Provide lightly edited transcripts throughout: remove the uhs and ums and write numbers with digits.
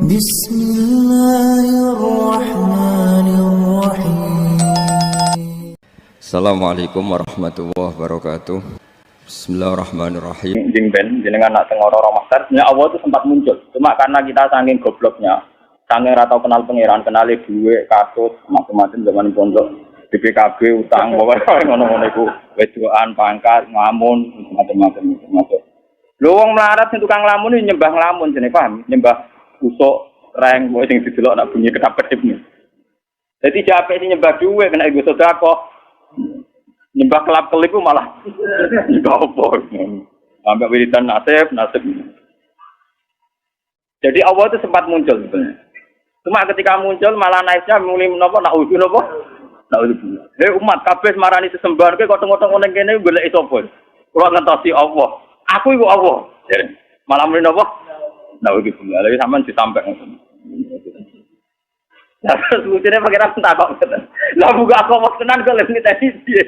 Bismillahirrahmanirrahim. Assalamualaikum warahmatullahi wabarakatuh. Bismillahirrahmanirrahim. Jing ben jenengan nak tengok orang master, ya Allah itu sempat muncul. Cuma karena kita saking gobloknya, saking ratau kenal pangeran, kenali duit, kasus, macam-macam zaman pondok, BPKB, utang, bawa ngono-ngono itu, wedoan, pangkat, ngamun, macam-macam. Lu wong melarat sing tukang lamun ini nyembah nglamun jenenge paham? Nyembah kusuk, reng, wong sing didelok nak bunyi kedap-kedip nih. Jadi capek sih nyembah duit kena ibu sedekah. Nyembah kelap-kelip malah nyembah apa? Sampai wiridan nasib. Jadi Allah itu sempat muncul sebenarnya. Cuma ketika muncul malah naiknya mulai menapa naudzu napa? Naudzu. Hei umat kabeh marani sesembahan kowe kok tengok-tengok ning kene golek sapa? Kula ngentosi Allah. Aku iku Allah. Malah mulai napa? Naudzu. Lha sampean disampaikan. Lah terus lucunya pangeran takok ngoten. Lah buka aku mau tenan kok lek tadi piye.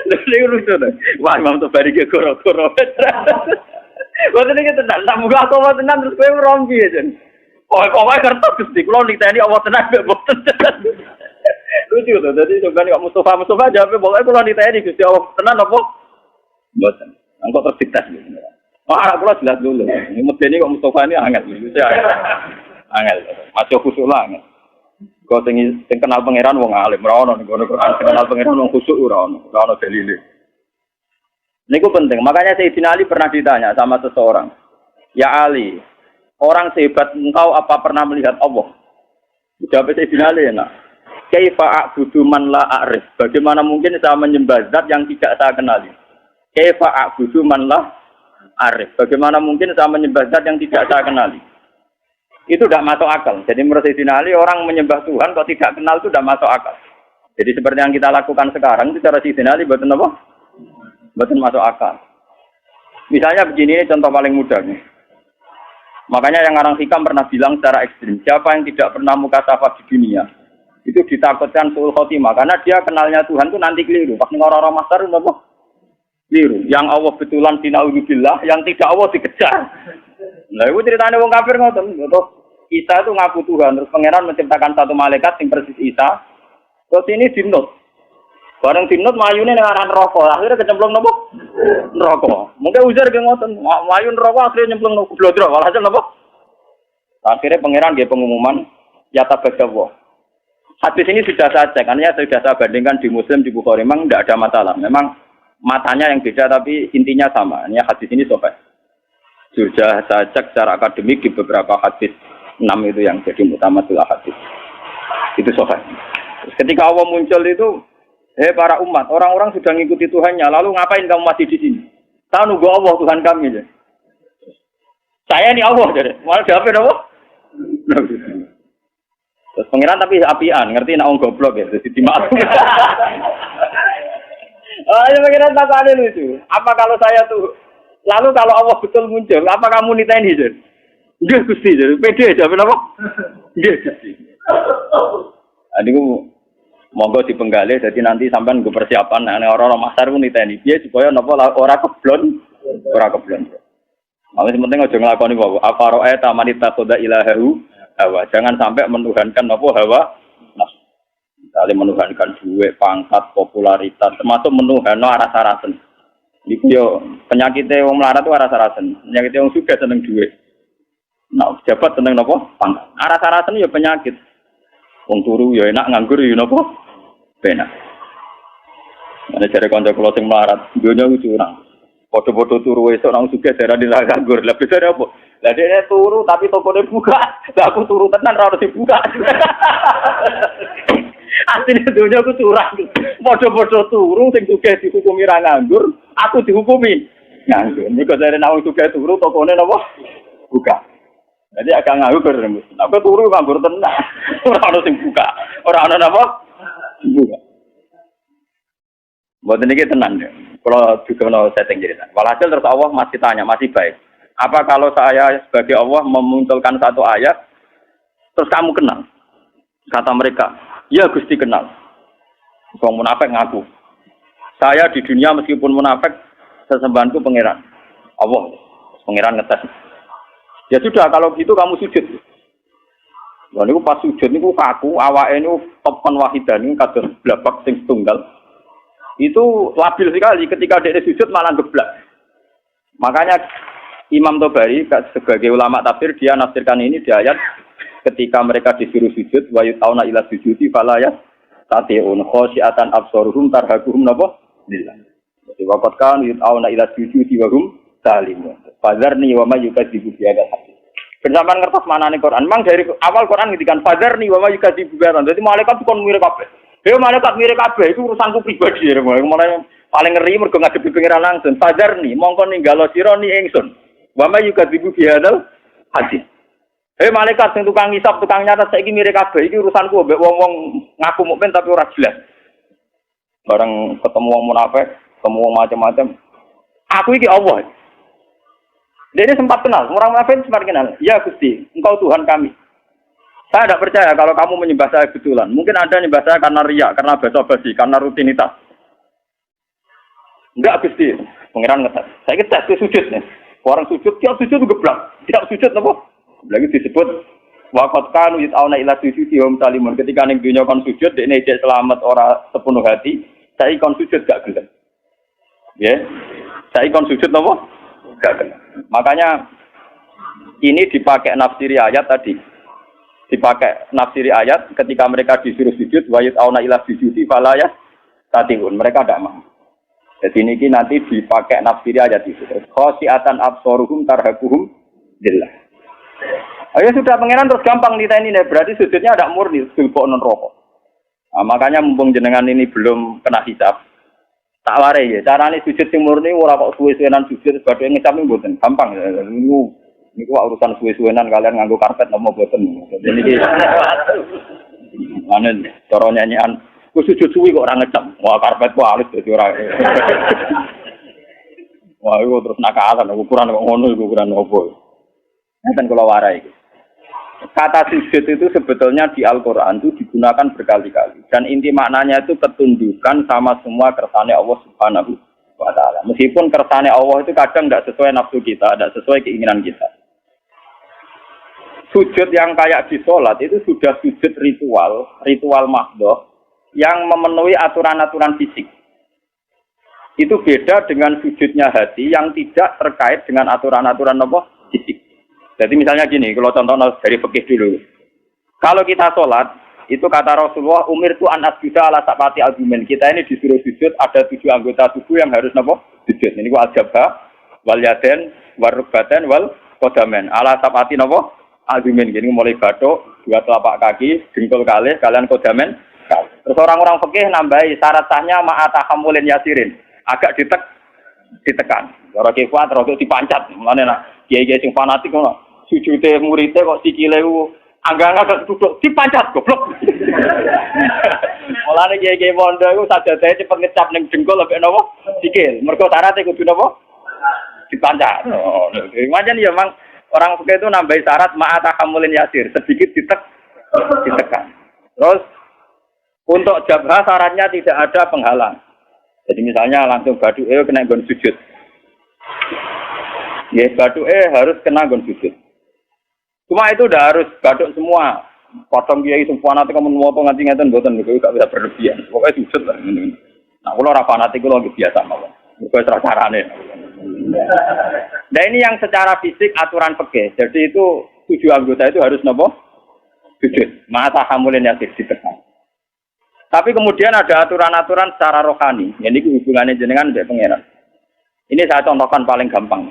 Lha lucu to. Wah, Imam Tobari ge goro-goro. Ngoten iki tenan. Lah buka aku mau tenan terus kowe rompi aja. Oh, kok wae kertas Gusti. Kula niteni Allah tenan mbek mboten. Lucu to. Dadi sampeyan kok Mustafa jawab pokoke kula niteni Gusti Allah tenan apa? Mboten. Engko tersitas gitu. Wah, kula jelas dulu. Ini medeni kok Mustafa ini angel. Angel, masuk khusuk lah angel. Kau sing kenal pangeran wong alim, ora ono ning Quran. Kenal pangeran wong khusuk ora ono dalile. Niku penting. Makanya Sayyidina Ali pernah ditanya sama seseorang, "Ya Ali, orang sehebat engkau apa pernah melihat Allah?" Jawab Sayyidina Ali, "Nak, kaifa a'budu man la a'rif?" Bagaimana mungkin saya menyembah zat yang tidak saya kenali? Kaifa a'budu man la a'rif? Bagaimana mungkin saya menyembah zat yang tidak saya kenali? Itu tidak masuk akal. Jadi menurut Sayyidina Ali, orang menyembah Tuhan kalau tidak kenal itu tidak masuk akal. Jadi seperti yang kita lakukan sekarang, itu cara Sayyidina Ali betul apa? Betul masuk akal. Misalnya begini, ini contoh paling mudah nih. Makanya yang orang hikam pernah bilang secara ekstrim, siapa yang tidak pernah mukasafah di dunia, itu ditakutkan suul khotimah. Karena dia kenalnya Tuhan itu nanti keliru. Pas orang-orang masar itu apa? Keliru. Yang Allah betulan dina'udzubillah, yang tidak Allah dikejar. Nah, itu ceritanya wong kafir ngoten, Isa itu ngaku Tuhan, terus pangeran menciptakan satu malaikat yang persis Isa. Terus ini dinut. Bareng dinut mayune ning aran neraka, akhirnya kecemplung nopo? Neraka. Mungkin ujar ge ngoten, mayu neraka akhirnya nyemplung nopo blodro, walhasil nopo? Akhirnya pangeran nggih pengumuman ya tabadawa. Hadis ini sudah saya cek, artinya sudah saya bandingkan di Muslim, di Bukhari, memang tidak ada masalah. Memang matanya yang beda tapi intinya sama. Ini hadis ini sahih. Sudah saya cek secara akademik di beberapa hadis 6 itu yang jadi mutamatul hadis. Itu sahih. Ketika Allah muncul itu, para umat, orang-orang sudah mengikuti Tuhannya, lalu ngapain kamu masih di sini? Saya nunggu Allah Tuhan kami. Ya. Saya ini Allah jadi. Malah jawabin apa? Terus pengiran tapi apian, ngerti nak goblok ya, jadi dimaaf. Ya pengiran tak ada lucu. Apa kalau saya tuh lalu kalau Allah betul muncul, apa kamu niteni Jen? Nggih Gusti, pede jawab apa? Nggih Gusti. Adiku monggo dipenggalih dadi nanti sampean nggo persiapan nek orang-orang masar ku niteni piye supaya napa ora keblon. Mawon penting aja nglakoni wae. Apa roe tamanita qada ilahahu hawa. Jangan sampai menuhankan apa hawa nafsu. Misalnya menuhankan duit, pangkat, popularitas, termasuk menuhanno aras-arasen. Iku yo penyakitnya wong melarat itu aras-arasen. Penyakitnya wong sugih seneng duit. Nah, jabat seneng napa? Pangkat. Aras-arasen yo penyakit. Wong turu yo enak, nganggur yo napa? Penak. Ana jare kanca kula sing melarat, donya ku curang. Padha-padha turu esuk nang sugih darani ra nganggur. Lah bedane apa? Lah dene turu tapi tokone buka. Lah aku turu tenan ra ono dibuka. Asline donya ku curang. Padha-padha turu sing sugih dihukumi ra nganggur, aku dihukumi nganggur. Niku jare nang sugih turu tokone napa? Buka. Jadi agak nganggur rembus. Aku turu nganggur tenan. Ora ono sing buka. Ora ono napa? Buka. Mboten iki tenan ya. Kalau juga no setting cerita. Walhasil terus Allah masih tanya, masih baik. Apa kalau saya sebagai Allah memunculkan satu ayat, terus kamu kenal? Kata mereka, ya Gusti kenal. Wong munafik ngaku. Saya di dunia meskipun munafik, sesembahanku pangeran. Allah, pangeran ngetes. Ya sudah, kalau gitu kamu sujud. Wah, niku pas sujud niku kaku, awake niku topan wahidan niku kados blabak sing tunggal. Itu labil sekali ketika dia sujud malah geblak. Makanya Imam Tobari sebagai ulama tafsir dia nafsirkan ini di ayat ketika mereka disuruh sujud wa yutauna ila sujudi fala yastati'un khasyiatan absaruhum tarhaquhum napa lillah. Jadi waqat kan yutauna ila sujudi wa hum salimun. Fadzarni wa may yukadzibu bi hadzal hadits. Bersamaan ngertos manane Quran. Memang dari awal Quran ngendikan fadzarni wa may yukadzibu bi hadzal. Dadi malaikat kon mirip kabeh. Yo malaikat mirip kabeh itu urusanku pribadi. Mulane paling ngeri mergo ngadepi pengiran langsung. Fadzarni mongko ninggalo sira ni ingsun. Wa may yukadzibu bi hadzal hadits. Malaikat sing tukang ngisap, tukang nyatet saiki mirip kabeh. Iki urusanku mbek wong-wong ngaku mukmin tapi ora jelas. Bareng ketemu wong munafik, ketemu wong macam-macam. Aku iki Allah. Dia sempat kenal, orang munafik sempat kenal. Ya Gusti, Engkau Tuhan kami. Saya tidak percaya kalau kamu menyembah saya betulan. Mungkin Anda menyembah saya karena riya, karena basa-basi, karena rutinitas. Enggak Gusti, pengiran ngetes. Saya kita tes sujud nih. Orang sujud, tiap sujud geblak. Tiap sujud apa? Lagi disebut waqad kanu yut'auna ila sujudi wa muslimun. Ketika ning dunya kon sujud, dekne cek selamat ora sepenuh hati. Saya kon sujud gak gelem. Ya. Saya kon sujud apa? Gak gelem. Makanya ini dipakai nafsiri ayat tadi. Dipakai nafsiri ayat ketika mereka disuruh sujud wa yut'auna ila sujudi fala yastati'un. Mereka tidak mau. Jadi ini nanti dipakai nafsiri ayat itu. Khasyiatan absaruhum tarhaquhum dillah. Ayo sudah pengenan terus gampang ditanya ini. Berarti sujudnya ada murni, sulbok non rokok. Nah, makanya mumpung jenengan ini belum kena hisab. Tak warai ya. Carane sujud sing murni ora kok suwe-suwenan sujud badhe ngisap mboten. Gampang. Niku urusan suwe-suwenan kalian nganggo karpet nopo mboten. Jadi iki anen cara nyanyian ku sujud suwi kok ora ngecap. Wah karpet ku halus dadi ora. Wah iku terus nakalan ukuran kok ngono iku ukuran opo. Nenten kula warai iki. Kata sujud itu sebetulnya di Al-Quran itu digunakan berkali-kali. Dan inti maknanya itu ketundukan sama semua kersane Allah Subhanahu wa Ta'ala. Meskipun kersane Allah itu kadang tidak sesuai nafsu kita, tidak sesuai keinginan kita. Sujud yang kayak di sholat itu sudah sujud ritual mahdoh yang memenuhi aturan-aturan fisik. Itu beda dengan sujudnya hati yang tidak terkait dengan aturan-aturan fisik. Jadi misalnya gini, kalau contoh dari fikih dulu. Kalau kita sholat, itu kata Rasulullah, umir itu anas juda ala sapati argumen. Kita ini disuruh sujud, ada 7 anggota tubuh yang harus sujud. Ini ku al-jabha, wal yaden, wal rukbaten, wal kodamen. Ala sapati argumen. Jadi mulai batuk, 2 telapak kaki, jengkol kalih, kalian kodamen. Terus orang-orang fikih nambahi syarat sahnya ma'atahamulin yasirin. Agak ditekan. Kalau kifat, terus dipancat. Mana kiai-kiai sing fanatik ngono. Sujute muridnya kok sikile ku angga-angga duduk dipancat goblok. Mulane kiai-kiai pondok iku sajadahe cepet ngecap ning jengkol ambek napa? Sikil. Mergo syaratnya kudu napa? Dipancat. Oh, macam ya mang orang fikih itu nambahi syarat ma'atahamulin yasir, sedikit ditekan. Terus untuk jabha syaratnya tidak ada penghalang. Jadi misalnya langsung baduke kena nggon sujud. Ya baduke harus kena nggon sujud. Cuma itu udah harus baduk semua. Potong kiai semua nanti kamu moto nganti ngeten mboten niku gak bisa berlebihan. Pokoknya sujud lah. Nah, kula ora fanatik kula nggih biasa mawon. Muga ora carane. Nah, ini yang secara fisik aturan fikih. Jadi itu 7 anggota itu harus napa? Sujud. Mata hamulin yang ditekan. Tapi kemudian ada aturan-aturan secara rohani. Ini hubungannya jenengan mbek pangeran. Ini saya contohkan paling gampang.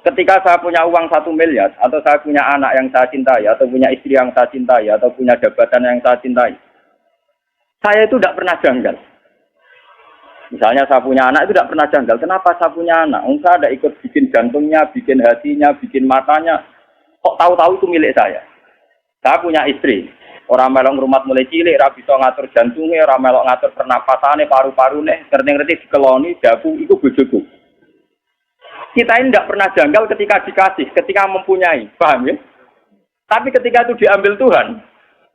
Ketika saya punya uang 1 miliar, atau saya punya anak yang saya cintai, atau punya istri yang saya cintai, atau punya jabatan yang saya cintai, saya itu tidak pernah janggal. Misalnya saya punya anak itu tidak pernah janggal. Kenapa saya punya anak? Saya ada ikut bikin jantungnya, bikin hatinya, bikin matanya. Kok tahu-tahu itu milik saya? Saya punya istri. Orang melok rumah mulai cilik, ora bisa ngatur jantungnya, orang melok ngatur pernapasannya, paru-parune, ngerti-ngerti dikeloni, dapu, itu bojoku. Kita ini tidak pernah janggal ketika dikasih, ketika mempunyai, paham ya? Tapi ketika itu diambil Tuhan,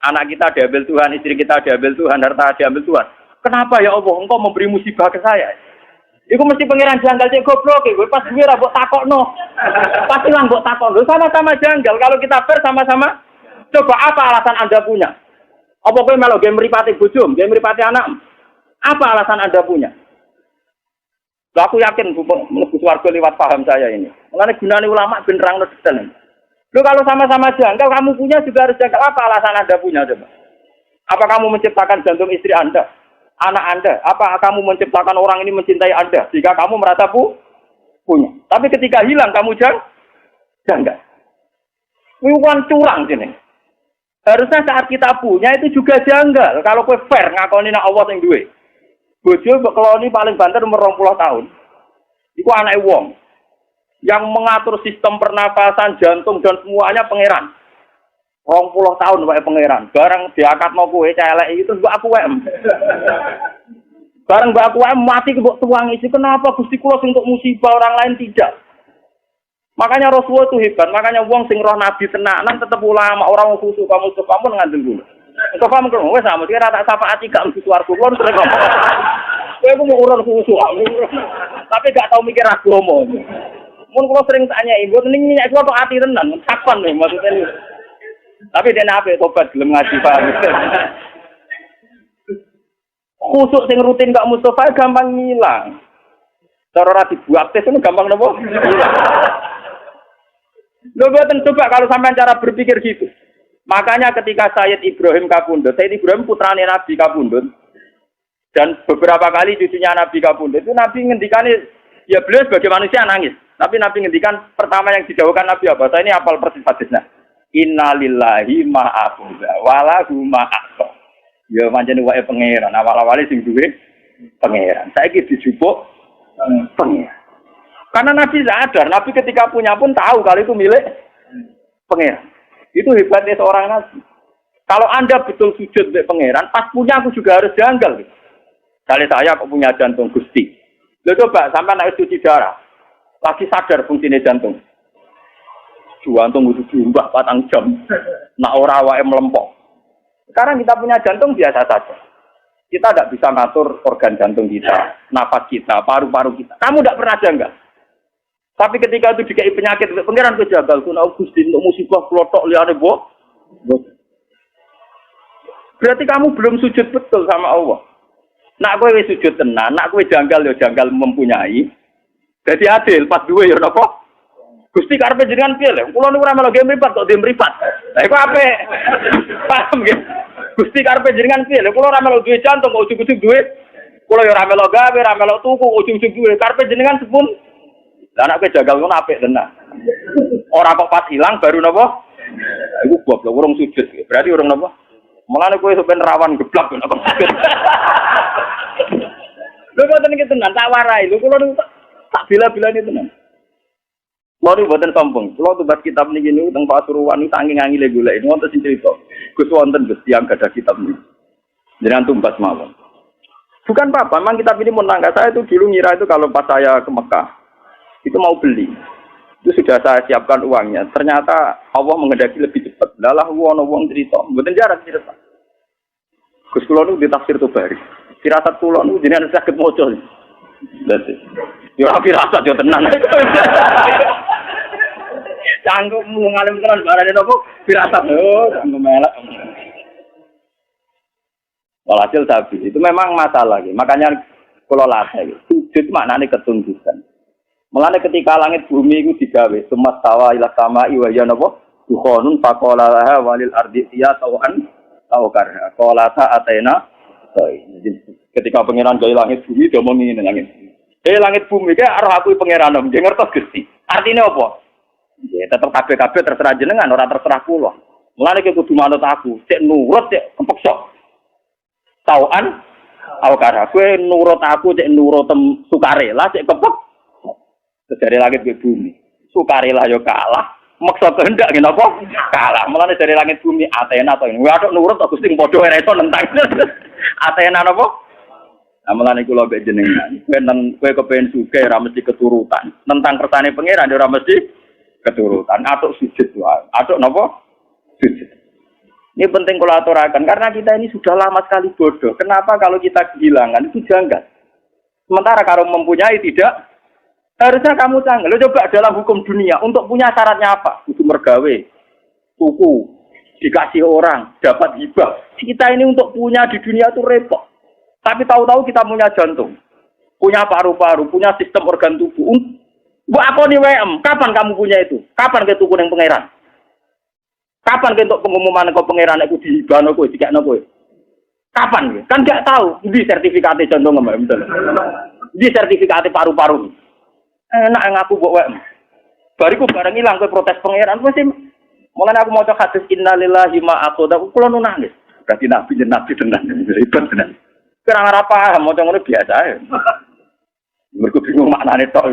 anak kita diambil Tuhan, istri kita diambil Tuhan, harta diambil Tuhan. Kenapa ya Allah, engkau memberi musibah ke saya? Iku mesti pangeran janggal cek goblok kowe pas duwe ra mbok takokno. Pasti lang mbok takokno sama-sama janggal. Kalau kita sama-sama coba apa alasan Anda punya? Apa kowe melu game mripate bojo, game mripate anak? Apa alasan Anda punya? Lah aku yakin mlebu swarga lewat paham saya ini. Mulane gunane ulama ben nerangno detail. Lho kalau sama-sama janggal kamu punya juga harus janggal. Apa alasan Anda punya coba? Apa kamu menciptakan jantung istri Anda? Anak Anda, apa kamu menciptakan orang ini mencintai Anda jika kamu merasa punya. Tapi ketika hilang kamu janggal. Bukan curang sini. Harusnya saat kita punya itu juga janggal. Kalau kowe fair ngakoni nak Allah sing duwe. Bojo keloni paling banter umur 20 tahun. Iku anake wong yang mengatur sistem pernapasan, jantung dan semuanya pangeran. 20 tahun wae pangeran. Bareng diakatno kowe celek itu mbok aku wae. Bareng mbok aku wae mati mbok tuangi iki kenapa Gusti kula sing untuk musibah orang lain tidak. Makanya Rasulullah itu hebat. Makanya wong sing roh nabi tenanan tetep ulama orang khusus kamu ngandel dulu. Kok kamu kok wis sama dia tak syafaat gak mesti swarga kula sering ngomong. Kowe ku mau urun khusus. Tapi gak tau mikir agama. Mun kula sering tanya ibu ning minyak kula kok ati tenan. Kapan nih maksudnya. Tapi dia nape tobat belum ngaji paham. Khusuk sing rutin Kak Mustafa gampang ngilang. Cara ora dibuat tes itu gampang nopo? Lho boten coba kalau sampean cara berpikir gitu. Makanya ketika Sayyid Ibrahim Kabundut, Sayyid Ibrahim putrane Nabi Kabundut dan beberapa kali cucunya Nabi Kabundut itu Nabi ngendikane ya beliau sebagai manusia nangis. Tapi Nabi ngendikan pertama yang didhawuhkan Nabi apa? Saya ini hafal persis hadisnya. Innalillahi ma'akhudha walahu ma'akhudha. Ya pancen wae pangeran, awal-awale sing duwe pangeran. Saiki dijupuk pangeran. Karena Nabi sadar, Nabi ketika punya pun tahu kalau itu milik pangeran. Itu hebatnya seorang Nabi. Kalau Anda betul sujud milik pangeran, pas punya aku juga harus janggal. Kali saya kok punya jantung Gusti. Lo coba sampai naik cuci darah. Lagi sadar fungsinya jantung. Jantung itu diumbah 4 jam. Nak ora wae melempok. Sekarang kita punya jantung biasa saja. Kita tidak bisa ngatur organ jantung kita, nafas kita, paru-paru kita. Kamu tidak pernah janggal. Tapi ketika itu dikai penyakit, pangeran kejagal. Kuna Gusti untuk musibah kelotok liane bo. Berarti kamu belum sujud betul sama Allah. Nak kowe wis sujud tenan, nak kowe janggal ya janggal mempunyai. Jadi adil pas duwe ya napa? Gusti karepe jenengan piye lho? Kula niku ora melu game mripat kok game mripat. Lah iku apik. Paham nggih? Gusti karepe jenengan piye lho? Kula ora melu duwe jantung kok ujug-ujug duwe. Kula ya ora melu gawe, ora melu tuku, ujug-ujug duwe. Karepe jenengan sepun. Lah nek kowe jagal ngono apik tenan. Ora kok pas ilang baru napa? Iku goblok urung sujud. Berarti urung napa? Mulane kowe sampean rawan geblak nek kok sujud. Lho kok tenan tenan tak warai. Lho kula tak bila-bilane tenan. Lori buatan sombong. Kalau tugas kitab ini gini, tentang Pasuruan ini saking angile golek. Ini wonten sing cerita. Gus wonten Gus yang gada kitab ini. Jangan tumbas mawon. Bukan apa-apa. Memang kitab ini menangga saya itu dulu ngira itu kalau pas saya ke Mekah itu mau beli. Itu sudah saya siapkan uangnya. Ternyata Allah mengendaki lebih cepat. Dalah wong cerita. Buatan jarak cerita. Gus kula niku di tafsir Tobari. Firasat kula niku jenengan saged maca. Berarti. Yo firasat yo tenan. Canggung ngalim tenan barane nopo firasat yo melek. Walhasil sapi itu memang masalah gitu. Makanya kalau latih sujud maknanya ketundukan. Mulane ketika langit bumi itu digawe semastawa ila sama iwaya napa dukhonun faqala laha walil ardi ya tawan tawkar qalata atena. Ketika pangeran gawe langit bumi dia ngomong ngene langit. Langit bumi ki arep aku pangeran nggih ngertos Gusti. Artine apa? Ya tetep kabeh-kabeh terserah jenengan ora terserah kula. Mulane ki kudu manut aku, cek nurut cek kepeksa. Tauan awakara kowe nurut aku cek nurut sukarela cek kepek. Dari langit ke bumi. Sukarela yo kalah, maksa kehendak ngene apa? Kalah. Mulane dari langit bumi Athena to. Waduh nurut kok Gusti padha ora iso nentang. Athena napa? Mulane kula mbek jenengan. Kowe kepen sugih ora mesti keturutan. Nentang kersane pangeran ora mesti keturutan, atuk sujud wae. Atuk napa? Sujud. Ini penting kalau aturakan karena kita ini sudah lama sekali bodoh. Kenapa kalau kita kehilangan itu janggal? Sementara kalau mempunyai tidak, harusnya kamu canggih. Lo coba dalam hukum dunia, untuk punya syaratnya apa? Itu mergawe, tuku, dikasih orang, dapat hibah. Kita ini untuk punya di dunia itu repot. Tapi tahu-tahu kita punya jantung, punya paru-paru, punya sistem organ tubuh. Bu aku nih WM, kapan kamu punya itu? Kapan ke tuku yang pangeran? Kapan ke untuk pengumuman ke pangeran aku dihibah aku dikakno kowe? Kapan? Kan nggak tahu. Di sertifikatnya jantung mbak misalnya. Di sertifikatnya paru-paru. Enak ngaku buat WM. Bariku bareng hilang ke protes pangeran pasti. Mulane aku maca hadis innalillahi ma aqada kula nu nangis. Berarti nabi tenan ribet tenan. Kira ora paham maca ngono biasa ae. Mergo bingung maknane tok.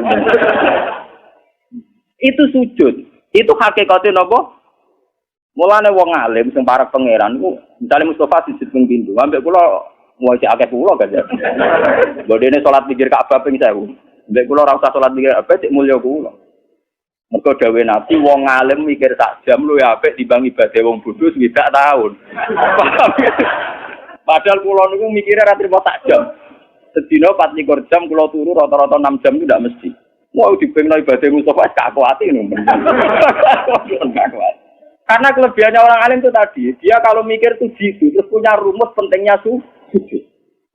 Itu sujud. Itu hakikate napa? Mulane wong alim sing para pangeran iku misale Mustofa sujud ping pindho. Ambek kula mau cek akeh kula kan. Bodene salat pikir Ka'bah ping 1000. Ambek kula ora usah salat pikir apa cek mulya kula. Mergo dawuh Nabi wong alim mikir sak jam luwih apik timbang ibadah wong bodho swidak taun. Padahal kula niku mikire ra trimo sak jam. Sedina 24 jam kula turu rata-rata 6 jam itu ndak mesti. Mau dibengno ibadah Mustofa gak kuati ngono. Karena kelebihannya orang alim itu tadi, dia kalau mikir tuh jitu, terus punya rumus pentingnya sujud.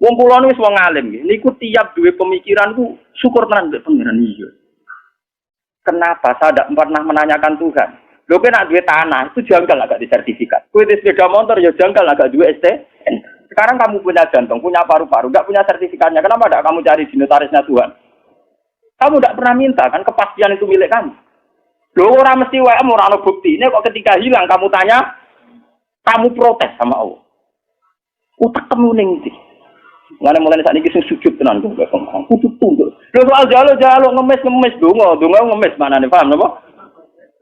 Wong kula niku wis wong alim nggih. Niku tiap duwe pemikiran ku syukur tenan mbek pangeran iya. Kenapa saya tidak pernah menanyakan Tuhan? Lho kena duit tanah, itu janggal agak disertifikat. Kue di sepeda motor, ya janggal agak duit STN. Sekarang kamu punya jantung, punya paru-paru, nggak punya sertifikatnya. Kenapa tidak kamu cari di notarisnya Tuhan? Kamu tidak pernah minta, kan kepastian itu milik kamu. Lho orang mesti WM, orang ada bukti. Ini kok ketika hilang, kamu tanya, kamu protes sama Allah. Utak kamu ning ngene mulai saat ini sujud tenan kok kudu tunduk. Lho soal jalo ngemis donga ngemis manane paham napa?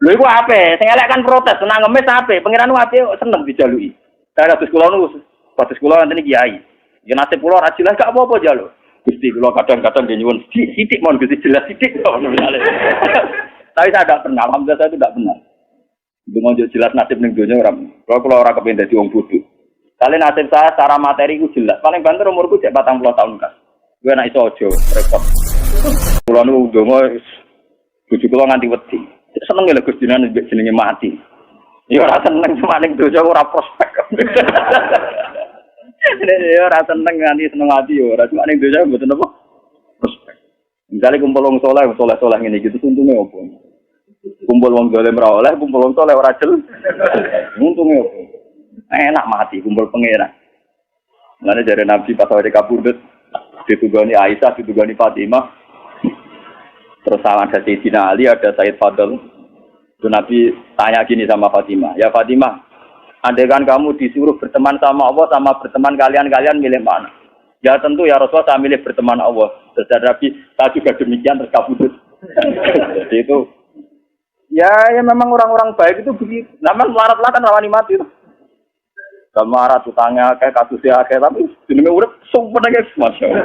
Lho iku ape? Sing elek kan protes, senang ngemis ape? Pangeran ape seneng dijaluki. Kados kula niku, kados kula wonten kiai. Ya nasib kula ora jelas gak apa-apa jalo. Gusti kula kadang-kadang nyuwun sithik mon Gusti jelas sithik kok. Tapi saya tidak pernah, alhamdulillah saya itu tidak pernah. Dengan jelas nasib ning donya ora. Kula ora kepengin dadi wong bodho. Kali nasib saya secara materi itu jelas. Paling banter umurku cek 40 tahun kan. Gue nak iso aja repot. Kulo nu ndonga bojo kula nganti wedi. Seneng lho Gusti jenenge mati. Ya ora seneng cuma ning donya ora prospek. Ya ora seneng nganti seneng mati ya ora cuma ning donya mboten apa prospek. Misale kumpul wong saleh ngene iki untunge opo? Kumpul wong dolim ora oleh, kumpul wong saleh ora jel. Untunge opo? Enak mati kumpul pangeran. Mulane jare Nabi pas awake kabudut ditugani Aisyah, ditugani Fatimah. Terus sama ada Sayyidina Ali, ada Said Fadl. Itu Nabi tanya gini sama Fatimah, "Ya Fatimah, andai kan kamu disuruh berteman sama Allah sama berteman kalian milih mana?" "Ya tentu ya Rasulullah saya milih berteman Allah." Terus Nabi, "Saya juga demikian terus kabudut." Jadi itu ya memang orang-orang baik itu begitu. Namun melarat-larat kan rawani mati itu. Gamara tutangnya kayak kasusnya kayak tapi jenenge urip sumpah guys masyaallah.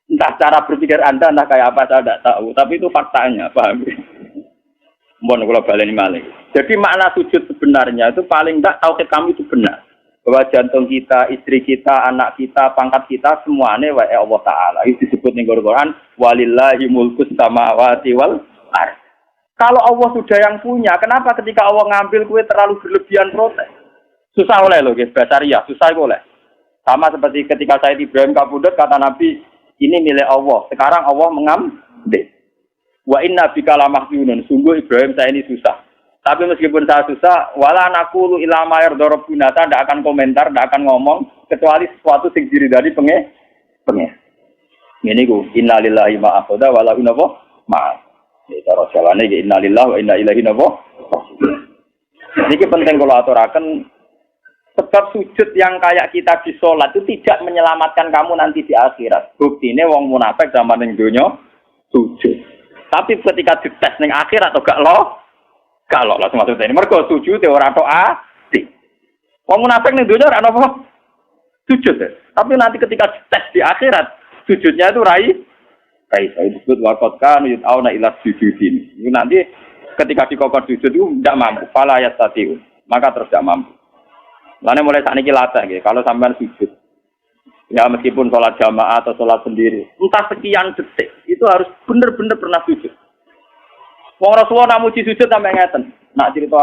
Entah cara berpikir Anda entah kayak apa saya tidak tahu, tapi itu faktanya, paham? Mohon kula baleni malih. Jadi makna sujud sebenarnya itu paling enggak tauhid kami itu benar. Bahwa jantung kita, istri kita, anak kita, pangkat kita semuanya wae Allah taala. Itu disebut ning Quran walillahi mulkus samawati wal ardh. Kalau Allah sudah yang punya, kenapa ketika Allah ngambil kue terlalu berlebihan protes? Susah oleh loh guys, basaria, susah oleh. Sama seperti ketika Sayyid Ibrahim kabudut, kata Nabi, ini milik Allah. Sekarang Allah mengambil. Wa inna bika lamahjunun. Sungguh Ibrahim saya ini susah. Tapi meskipun saya susah, wala naqulu ila ma yarda rabbuna, saya tidak akan komentar, tidak akan ngomong kecuali sesuatu sing diridani pengen. Ini ku inna lillahi ma akhadha wa lahu ma. Ya cara jalane ya inna lillahi wa inna ilaihi raji'un. Niki penting kalau aturaken. Sebab sujud yang kayak kita di sholat itu tidak menyelamatkan kamu nanti di akhirat. Bukti ini wong munafik zaman ning donya sujud. Tapi ketika dites ning akhirat atau gak langsung masuk ini. Mergo sujud ora tok ati. Wong munafik ning donya ora apa sujud. Tapi nanti ketika dites di akhirat sujudnya itu rai saya disebut waqad kan yutauna ila sujudin. Itu nanti ketika dikokor sujud itu tidak mampu. Fala yastati'u. Maka terus tidak mampu. Lainnya mulai saat ini latih, gitu. Kalau sampean sujud, Ya meskipun sholat jamaah atau sholat sendiri, entah sekian detik, itu harus benar-benar pernah sujud. Wong Rasulullah namuji sujud sampai ngeten. Nak cerita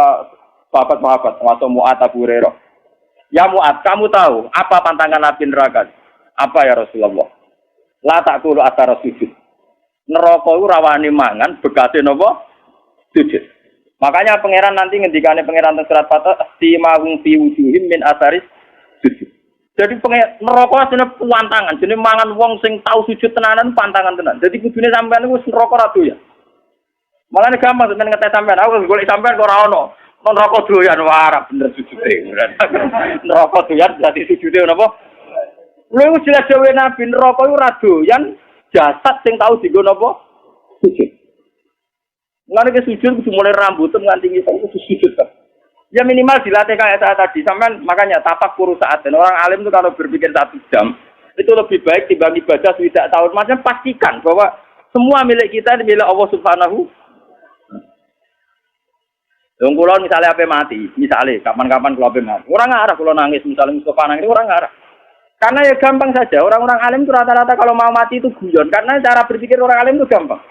sahabat-sahabat, termasuk Mu'ad Abu Hurairah. Ya Mu'ad, kamu tahu apa pantangan Nabi neraka? Apa ya Rasulullah? La ta'kulu athara sujud. Neraka itu rawani mangan, bekase napa? Sujud. Makanya pangeran nanti ngendikane pangeran teng surat Fatah, "Simahum fi wujuhim min atharis sujud." Jadi neraka jenenge pantangan, jenenge mangan wong sing tau sujud tenanan pantangan tenan. Jadi kudune sampean iku neraka ra doyan. Malane gampang sampean ngetes sampean, aku golek sampean kok ora ono. Neraka doyan wae bener sujude. Neraka doyan dadi sujude napa? Lha wis jelas dhewe Nabi neraka iku ora doyan jasad sing tau dienggo napa? Sujud. Mulane ke sujud kudu mulai rambut nganti ngisor kudu sujud. Ya minimal dilatih kayak saya tadi. Sampean makanya tapak puru saat. Dan orang alim itu kalau berpikir 1 jam itu lebih baik dibanding ibadah 7 tahun. Macam pastikan bahwa semua milik kita milik Allah Subhanahu. Dong kula misalnya apa mati, misalnya kapan-kapan kula mati. Orang ngarah kula nangis misalnya Mustafa nangis orang ngarah. Karena ya gampang saja. Orang-orang alim itu rata-rata kalau mau mati itu guyon. Karena cara berpikir orang alim itu gampang.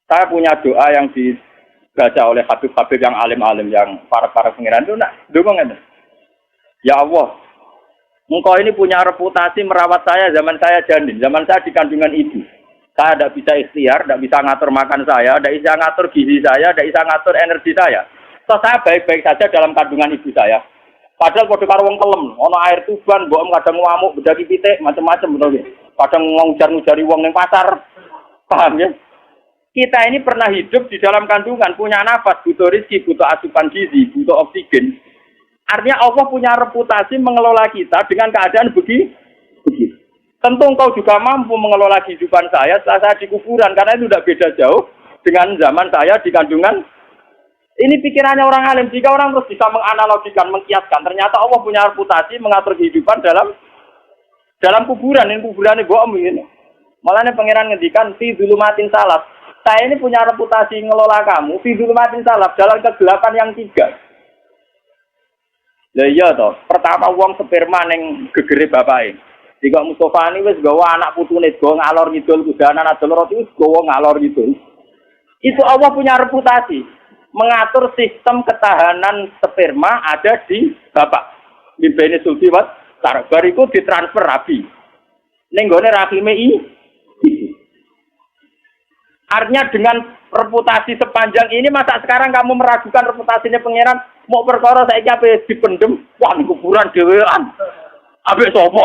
Saya punya doa yang dibaca oleh habib-habib yang alim-alim, yang para pengiran itu, ngomong ya Allah, Engkau ini punya reputasi merawat saya zaman saya janin, zaman saya di kandungan ibu. Saya tidak bisa ikhtiar, tidak bisa ngatur makan saya, tidak bisa ngatur gizi saya, tidak bisa ngatur energi saya. So, saya baik-baik saja dalam kandungan ibu saya. Padahal kode karo wong kelem, ono air tuban, mbok kadang ngamuk, bedaki pitik, macam-macam betul ya. Kadang ngujar-ngujari wong ning pasar. Paham ya? Kita ini pernah hidup di dalam kandungan, punya nafas, butuh rezeki, butuh asupan gizi, butuh oksigen. Artinya Allah punya reputasi mengelola kita dengan keadaan begitu. Tentu engkau juga mampu mengelola kehidupan saya setelah saya di kuburan, karena itu tidak beda jauh dengan zaman saya di kandungan. Ini pikirannya orang alim. Jika orang terus bisa menganalogikan, mengkiaskan, ternyata Allah punya reputasi mengatur kehidupan dalam kuburan. Ini kuburannya bohong begini. Malah pangeran ngendikan fi dzulumatin salaf. Saya ini punya reputasi ngelola kamu fi dzulumatin salaf dalam kegelapan yang 3. Lah iya toh, pertama wong sperma ning gegere bapake. Jika Mustafa ini wis gawa anak putune gawa ngalor ngidul kudanan adol roti wis gawa ngalor ngidul. Itu Allah punya reputasi mengatur sistem ketahanan sperma ada di bapak. Mimpene sulti wat bariku ditransfer rabi. Ning gone rahime ibu. Artinya dengan reputasi sepanjang ini, masa sekarang kamu meragukan reputasinya pangeran? Mau perkara saiki ape dipendem, wah ning kuburan dhewean. Ape sapa?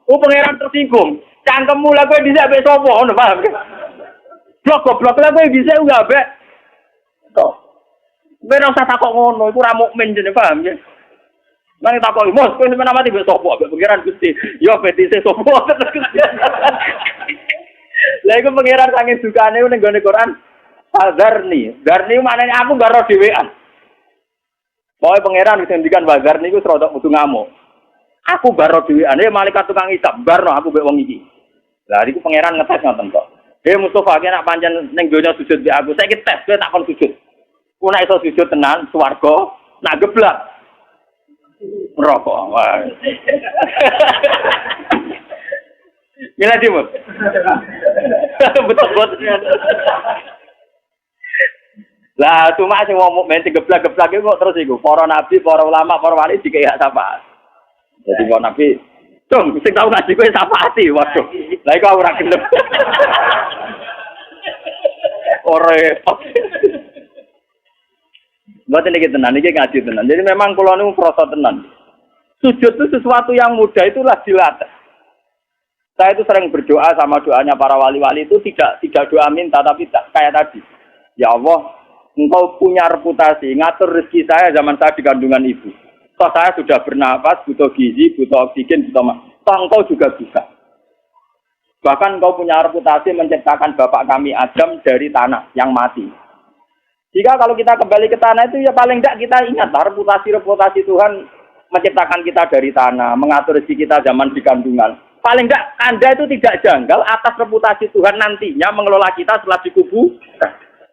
Oh pangeran tersinggung. Cangkemmu lha kowe dhisik ape sapa ngono paham? Blok-blok lha kowe dhisik enggak ape. Kok. Kowe ora usah takok ngono, iku ora mukmin jenenge paham ya. Nang takok, "Mos, kowe sampeyan mati mbek sapa?" Ape pangeran Gusti. Yo petise sapa? Lah iku pangeran saking dukane ning gone Quran. Fadzarni. Zarni maknane aku gak ro dhewean. Pokoke pangeran wis ngendikan wazarni iku serodok kudu ngamuk. Aku baro dhewean, malaikat tukang hisab barno aku mbek wong iki. Lah iku pangeran ngetes ngoten kok. Mustafa ki nak pancen ning donya sujud mbek aku, saiki tes kowe tak kon sujud. Ku nek iso sujud tenan swarga, nak geblak neraka. Mila Timur. Betul. Lah cuma sing wong mukmin sing geblak-geblak iku kok terus iku para nabi, para ulama, para wali dikek sapa. Jadi para nabi, "Cung, sing tau ngaji kowe sapaati." Waduh. Lah iku ora gelem. Ora repot. Mboten iki tenan, iki ngaji tenan. Jadi memang kula niku krasa tenan. Sujud itu sesuatu yang mudah, itulah dilatih. Saya itu sering berdoa sama doanya para wali-wali itu tidak doa minta tapi kayak tadi. Ya Allah, Engkau punya reputasi ngatur rezeki saya zaman saya di kandungan ibu. Toh saya sudah bernapas, butuh gizi, butuh oksigen, butuh toh Engkau juga bisa. Bahkan Engkau punya reputasi menciptakan bapak kami Adam dari tanah yang mati. Jika kalau kita kembali ke tanah itu ya paling tidak kita ingat reputasi Tuhan menciptakan kita dari tanah, mengatur rezeki kita zaman di kandungan. Paling enggak Anda itu tidak janggal atas reputasi Tuhan nantinya mengelola kita setelah dikubur.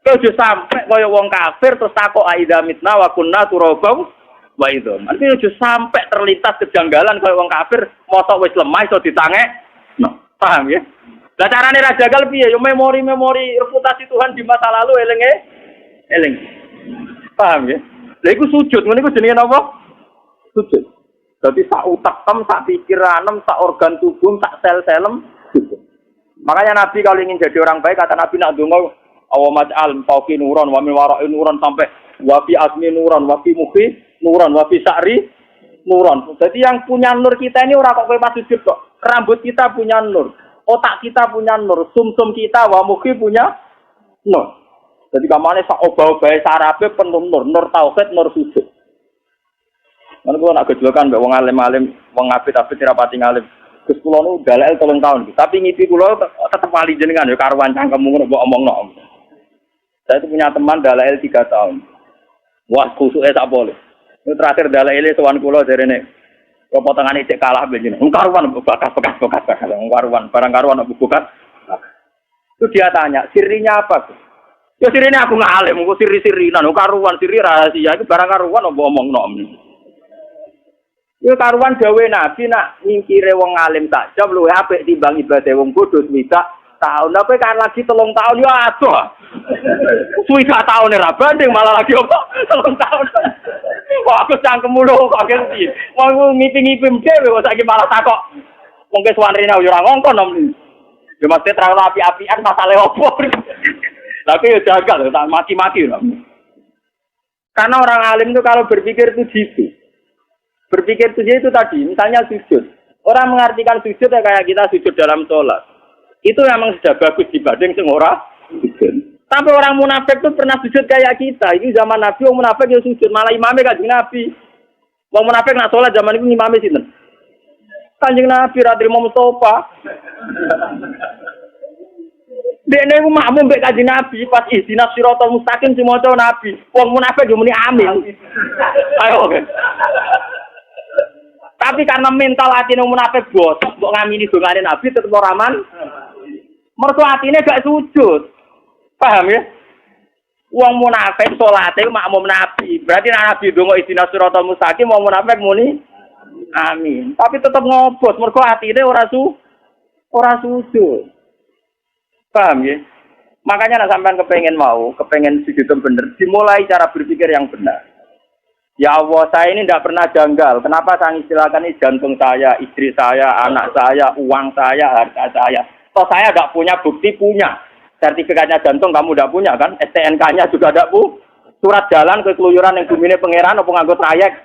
Kalau sampai kaya wong kafir terus takok aida mitna wa kunna turabau Wa itu. Nanti aja sampai terlintas kejanggalan kaya wong kafir, mosok wis lemah iso ditangek. No, paham ya? Lah carane ra jagal piye? Yo memori-memori reputasi Tuhan di masa lalu eling. Paham ya? Lha iku sujud, ngene iku jenenge apa? Sujud. Dadi sak utekem, sak pikiranem, sak organ tubuh, sak sel-selem sujud. Makanya Nabi kalau ingin jadi orang baik kata Nabi nak donga awamaj'al fauqi nuran wa min wara'i nuran sampai wa fi asmi nuran wa fi mukhi nuran wa fi sa'ri nuran. Jadi yang punya nur kita ini orang kok kowe pas sujud kok. Rambut kita punya nur, otak kita punya nur, sumsum kita wa mukhi punya nur. Jadi kamane sak obah-obahe sarape penuh nur, nur tauhid, nur sujud. Kan kula nak gejolokan mbek wong alim-alim, wong apit-apit rapati ngalim. Gus kula nu dalel 3 tahun, tapi ngipi kula tetep wali jenengan ya karuan cangkemmu ngono mbok omongno. Saya itu punya teman dalel 3 tahun. Wah, kusuke tak boleh. Ini terakhir dalel sowan kula jarene apa tengane cek kalah ben jeneng. Karuan bekas karuan, barang karuan bekas. Itu dia tanya, sirinya apa? Ya sirine aku ngalim, kok siri-sirinan, karuan siri rahasia itu barang karuan apa omongno. Ya karuan gawe Nabi nak nyingkire wong alim saja luwih apik timbang ibadah wong bodho swidak tahun. Tapi kan lagi 3 tahun ya adoh. Swidak tahun ora banding malah lagi apa? 3 tahun. Wah aku cangkemmu lho kok ngerti. Wong ngipi-ngipi dhewe kok saiki malah takok. Wong ke suwarene ora ngongkon om. Ya mesti terlalu api-apian masalah opo. Tapi ya jagal, tak maki-maki. Karena orang alim itu kalau berpikir itu gitu. Berpikir itu tadi, misalnya sujud. Orang mengartikan sujud ya kayak kita sujud dalam sholat. Itu memang sudah bagus dibanding sing ora sujud. Tapi orang munafik itu pernah sujud kayak kita. Ini zaman Nabi, orang munafik ya sujud. Malah imamnya kanjeng Nabi. Orang munafik nak sholat zaman itu imamnya sinten. Kanjeng Nabi Radri Mustafa. Dene ku makmum mbek Kanjeng Nabi pas ihdinas siratal mustaqim si maca Nabi. Wong munafik yo muni amin. Ayo oke. Tapi karena mental atine munafik bosok mbok ngamini dongane Nabi tetep ora aman. Mergo atine gak sujud. Paham ya? Wong munafik salate makmum Nabi. Berarti nek Nabi ndonga ihdinas siratal mustaqim wong munafik muni amin. Tapi tetep ngobos mergo atine ora sujud. Paham ya? Makanya nak sampean kepengen sujud yang benar, dimulai cara berpikir yang benar. Ya Allah, saya ini tidak pernah janggal. Kenapa saya istilahkan ini jantung saya, istri saya, anak saya, uang saya, harta saya. Toh saya tidak punya bukti punya. Sertifikatnya jantung kamu tidak punya kan? STNK-nya juga tidak punya. Surat jalan ke keluyuran yang bumine pangeran atau penganggut trayek.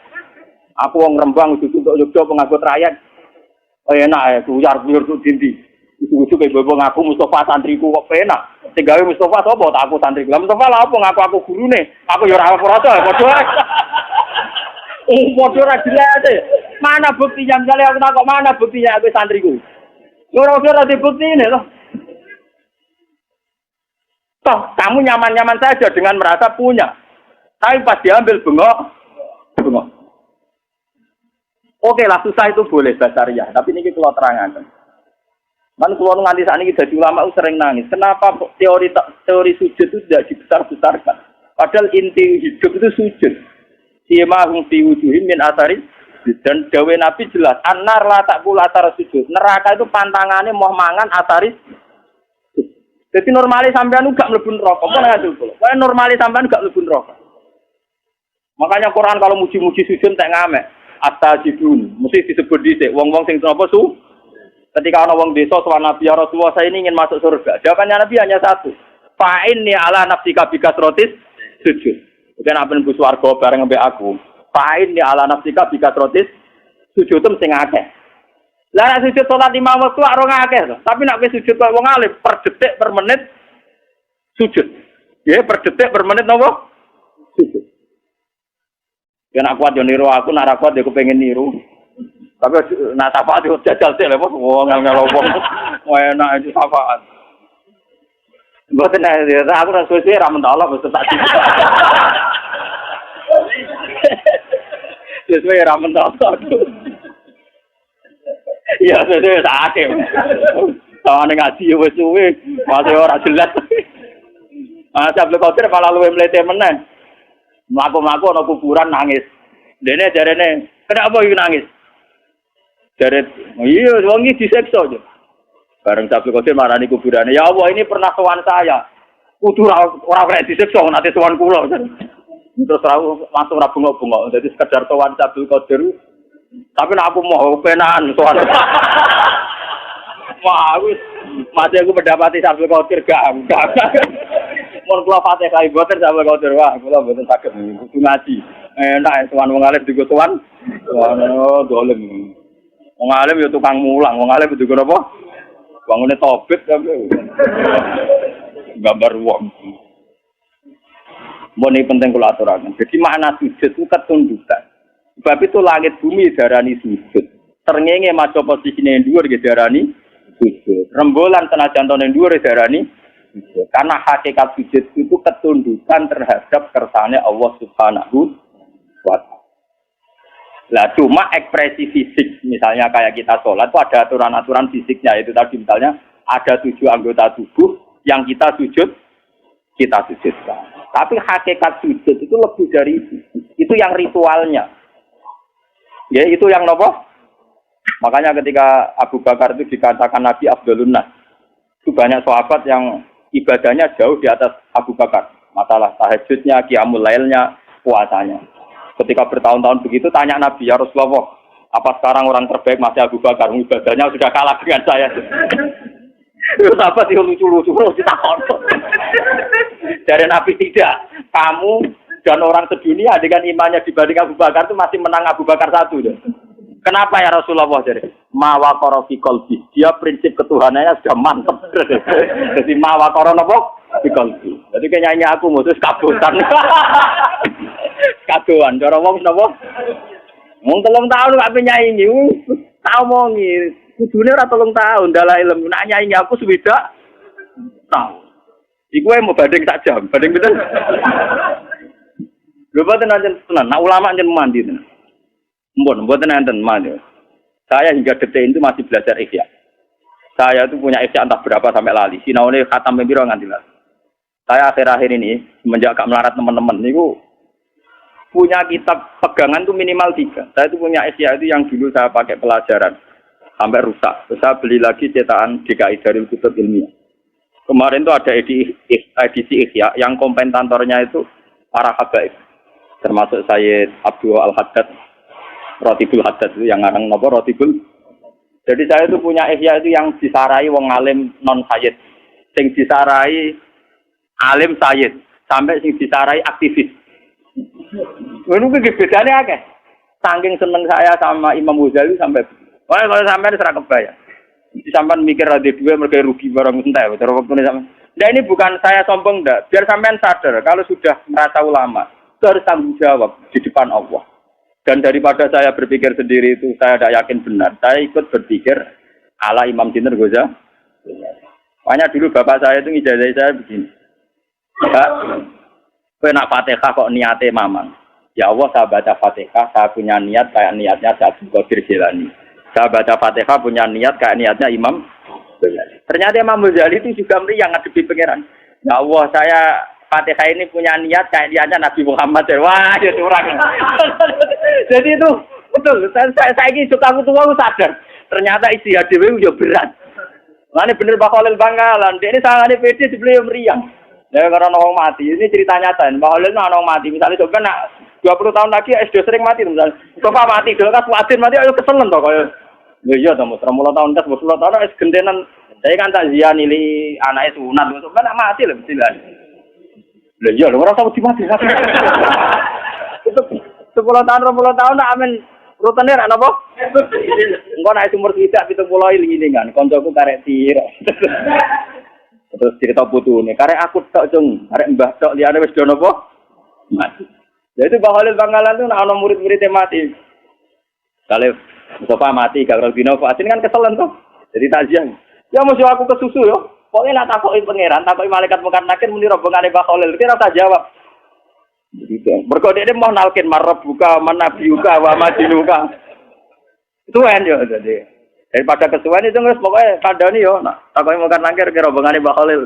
Aku wong Rembang, untuk Yogyakarta penganggut trayek. Oh enak ya, keluyur tuh dindi. Ujuk kayak bawa ngaku Mustafa santriku kok penak. Tinggal Mustafa sapa tak aku santriku. Mustafa lah apa ngaku aku gurune. Aku yo ora ora padha. Padha ra jelas. Mana buktinya kali aku tak kok mana buktinya aku santriku. Yo ora dibuktine loh. Toh kamu nyaman-nyaman saja dengan merasa punya. Tapi pas diambil bengok. Oke lah susah itu boleh basariah, tapi ini kalau terangkan. Kan kalau nganti saat ini jadi ulama sering nangis. Kenapa teori sujud itu tidak dibesar-besarkan? Padahal inti hidup itu sujud. Simahum fi wujuhim min asari. Dan dawe Nabi jelas. Anar la takul atar sujud. Neraka itu pantangannya mau mangan asari. Jadi normalis sampean gak mlebu neraka. Apa nang adul kula? Wae normalis sampean gak mlebu neraka. Makanya Quran kalau muji-muji sujud tak ngamek. Astajidun. Mesti disebut dhisik wong-wong sing napa ketika ana wong desa sowan Nabi ya Rasulullah saya ini ingin masuk surga. Jawabannya Nabi hanya satu. Fa'inni ala nafsika bikasrotis sujud. Bukan apa nembus warga bareng mbek aku. Fa'inni ala nafsika bikasrotis sujud sing akeh. Lah nek sujud salat 5 waktu ora akeh to. Tapi nek wis sujud kok wong alim per detik per menit sujud. Ya per detik per menit napa? Sujud. Yen aku kuat yo niru aku nek ora kuat yo kepengin niru. Tapi nak syafaat itu jajal sih lah, wong ngelopong, enak itu syafaat. Bukan aku rasa sih ramen Allah betul tak sih. Sesuai ramen Allah. Iya sesuai sakit. Tahu nih ngaji wes suwe, masih orang jelas. Saya beli kotor malah luwe melete meneng. Melaku-melaku ada kuburan nangis. Dene jarene, kenapa iki nangis? Jare, iya wong iki disiksa aja. Bareng Abdul Qadir marani kuburane, ya Allah ini pernah sowan saya. Kudu ora kena disiksa nanti sowan kula. Terus langsung ra bengok-bengok. Jadi sekedar sowan Abdul Qadir. Tapi nek aku mau penahan sowan. Wah, wis mati aku mendapati Abdul Qadir gak. Mun kula Fatihah iboten Abdul Qadir wah, kula mboten saged kudu ngaji. Enak sowan wong alim digo sowan. Ono dolem. Wong alim ya tukang mulang, wong alim digo napa? Bangune tobit kabeh. Gambar wong. Ini penting kalau aturakan. Jadi makna sujud itu ketundukan. Sebab itu langit bumi darani sujud. Terngenge maca posisine dhuwur nggih darani sujud. Rembulan senajan tone dhuwur darani sujud. Karena hakikat sujud itu ketundukan terhadap kersane Allah Subhanahu wa taala. Lah cuma ekspresi fisik misalnya kayak kita sholat itu ada aturan-aturan fisiknya itu tadi misalnya ada 7 anggota tubuh yang kita sujudkan. Tapi hakikat sujud itu lebih dari itu. Itu yang ritualnya. Ya, itu yang nopo. Makanya ketika Abu Bakar itu dikatakan Nabi Abdulun Nas. Itu banyak sahabat yang ibadahnya jauh di atas Abu Bakar. Masalah tahajudnya, qiyamul lailnya, puasanya. Ketika bertahun-tahun begitu tanya Nabi, ya Rasulullah, apa sekarang orang terbaik masih Abu Bakar? Ibadahnya sudah kalah dengan saya. Itu sahabat itu lucu-lucu, kita kontok. Dari Nabi tidak. Kamu dan orang sedunia dengan imannya dibanding Abu Bakar itu masih menang Abu Bakar satu. Kenapa ya Rasulullah? Jadi mawakoro fi qalbi. Dia prinsip ketuhanannya sudah mantap. Jadi mawakoro napa? Fi qalbi. Jadi kayaknya aku mutus kabutan. Kadoan. Cara wong napa? Wong 3 tahun gak penyaingi. Tak omongi. Kudune ora 3 tahun dalah ilmu. Nak nyaingi aku sudah tahun. Iku mau banding sak jam, banding betul. Lho boten anjen tenan, nak ulama anjen mandi tenan. Mboten enten mandi. Saya hingga detik itu masih belajar ihya. Saya itu punya ihya entah berapa sampai lali. Sinaune khatam piro nganti lali. Saya akhir-akhir ini semenjak gak melarat teman-teman niku punya kitab pegangan itu minimal 3. Saya itu punya ihya itu yang dulu saya pakai pelajaran sampai rusak. Terus saya beli lagi cetakan DKI Darul Kutub Ilmiah. Kemarin itu ada edisi Ihya yang komentatornya itu para habaib. Termasuk Sayyid Abdul Al-Haddad, Rotibul Haddad itu yang ngarang napa Rotibul. Jadi saya itu punya Ihya itu yang disarai wong alim non sayyid. Sing disarai alim sayyid, sampai sing disarai aktivis. Ngono kuwi bedane akeh. Saking seneng saya sama Imam Ghazali sampai wah kalau sampai ora kebayang. Sampean mikir ada dua mereka rugi barang entah ya waktu ini sampean. Nah ini bukan saya sombong enggak, biar sampean sadar kalau sudah merasa ulama itu harus tanggung jawab di depan Allah. Dan daripada saya berpikir sendiri itu saya tidak yakin benar, saya ikut berpikir ala Imam Sinten Ghazali. Makanya dulu bapak saya itu ngijazah saya begini. Pak, kowe nak Fatihah kok niate mamang. Ya Allah saya baca Fatihah, saya punya niat kayak niatnya Abdul Qadir Jilani. Saya baca Fatihah punya niat kayak niatnya Imam Ghazali. Ternyata Imam Ghazali itu juga meriang ngadepi pangeran. Ya Allah, saya Fatihah ini punya niat kayak niatnya Nabi Muhammad. Wah, itu orang. Jadi itu betul. Saya ini suka aku tua, aku sadar. Ternyata isi hadiah itu berat. Ini bener Mbak Khalil Bangkalan. Dia ini sangat pede sebelum meriang. Ya karena orang mati. Ini cerita nyata. Mbak Khalil itu orang mati. Misalnya coba nak 20 tahun lagi SD sering mati misalnya. Coba mati dulu kan Fuadin mati ayo keselen toh kaya. Ya iya toh 30 tahun kan 20 tahun wis gentenan. Saya kan tak zian nili anake sunat coba nak mati lho mesti lah. Lha iya lho ora tau dimati. Itu 10 tahun nak amen rutene ra napa? Engko nek umur tidak 70 iling-ilingan kancaku karek tiro. Terus cerita putune, karek aku tok cung, karek mbah tok liyane wis do napa? Mati. Jadi Mbak Khalil Bangkalan itu ana murid-muridnya mati. Kalau Mustafa mati, Gagal Bino, Fatin kan keselen tuh. Jadi takziah. Ya mesti aku kesusu yo. Pokoknya nak takoki pangeran, takoki malaikat mungkar nakir muni rombongane Mbak Khalil. Kira tak jawab. Gitu. Berkode dia mau nalkin marab buka, manabiuka, wa madinuka. Itu kan yo jadi. Daripada kesuwen itu nggak pokoknya kandani yo. Nak takoki mungkar nakir kira rombongane Mbak Khalil.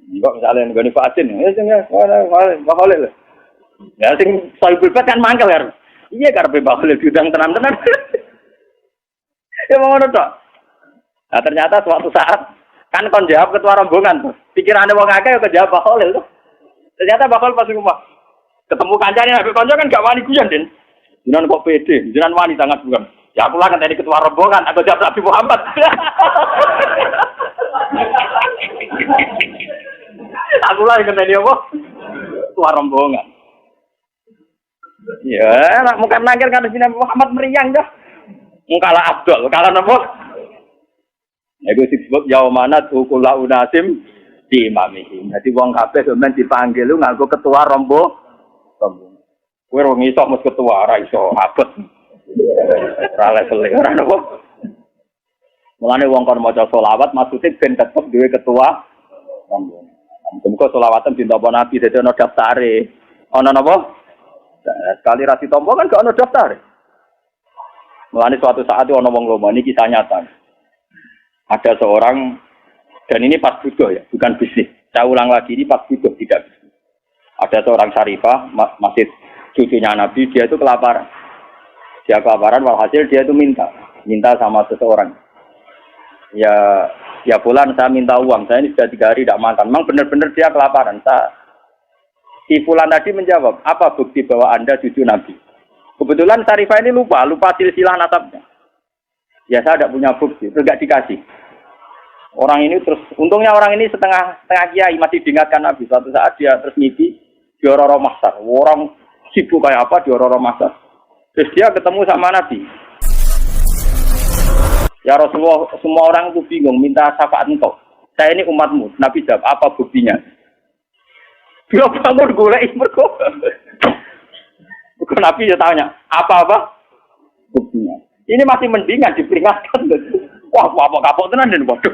Enggak misalnya nggone Fatin. Ya sing ya Mbak Khalil. Ya sing soibul bet kan mangkel kan. Iya karepe bakal diundang tenan-tenan. Ya mau ngono tok. Nah ternyata suatu saat kan kon jawab ketua rombongan tuh. Pikirane wong akeh kok jawab bakal tuh. Ternyata bakal pas rumah. Ketemu kancane nek kanca kan gak wani guyon, Den. Jenengan kok pede, jenengan wani sangat bukan. Ya aku lah kan tadi ketua rombongan, aku jawab Nabi Muhammad. Aku lah kan tadi apa? Ketua rombongan. Ya, nak muka nangkir kan Nabi Muhammad meriang dah. Mungkalah Abdul, kalah nopo. Iku disebut yaumana tukula unasim di imamihi. Jadi wong kabeh sampeyan dipanggil lu nganggo ketua rombongan. Kowe ora iso mesti ketua ora iso abot. Ora level ora nopo. Mulane wong kon maca selawat maksude ben tetep duwe ketua rombongan. Muga selawatan ditampa Nabi dadi ana daftare. Ana napa? Sekali ra ditampa kan gak ana daftare. Mulane suatu saat ana wong lomba ini kisah nyata. Ada seorang dan ini pas butuh ya, bukan bisnis. Saya ulang lagi ini pas butuh tidak bisnis. Ada seorang syarifah masih cucunya Nabi, dia itu kelaparan. Dia kelaparan, walhasil dia itu minta sama seseorang. Ya Fulan saya minta uang, saya ini sudah 3 hari tidak makan. Memang benar-benar dia kelaparan. Si Fulan tadi menjawab, apa bukti bahwa Anda cucu Nabi? Kebetulan syarifah ini lupa silsilah nasabnya. Ya saya tidak punya bukti, tidak dikasih. Orang ini terus, untungnya orang ini setengah kiai masih diingatkan Nabi. Suatu saat dia terus mimpi di Roro Mahsar. Orang sibuk kayak apa di Roro Mahsar. Terus dia ketemu sama Nabi. Ya Rasulullah, semua orang itu bingung minta syafaat engkau. Saya ini umatmu. Nabi jawab, apa buktinya? Dia bangun golek mergo. Bukan Nabi dia tanya, apa buktinya? Ini masih mendingan diperingatkan. Wah, apa kapok tenan den waduh.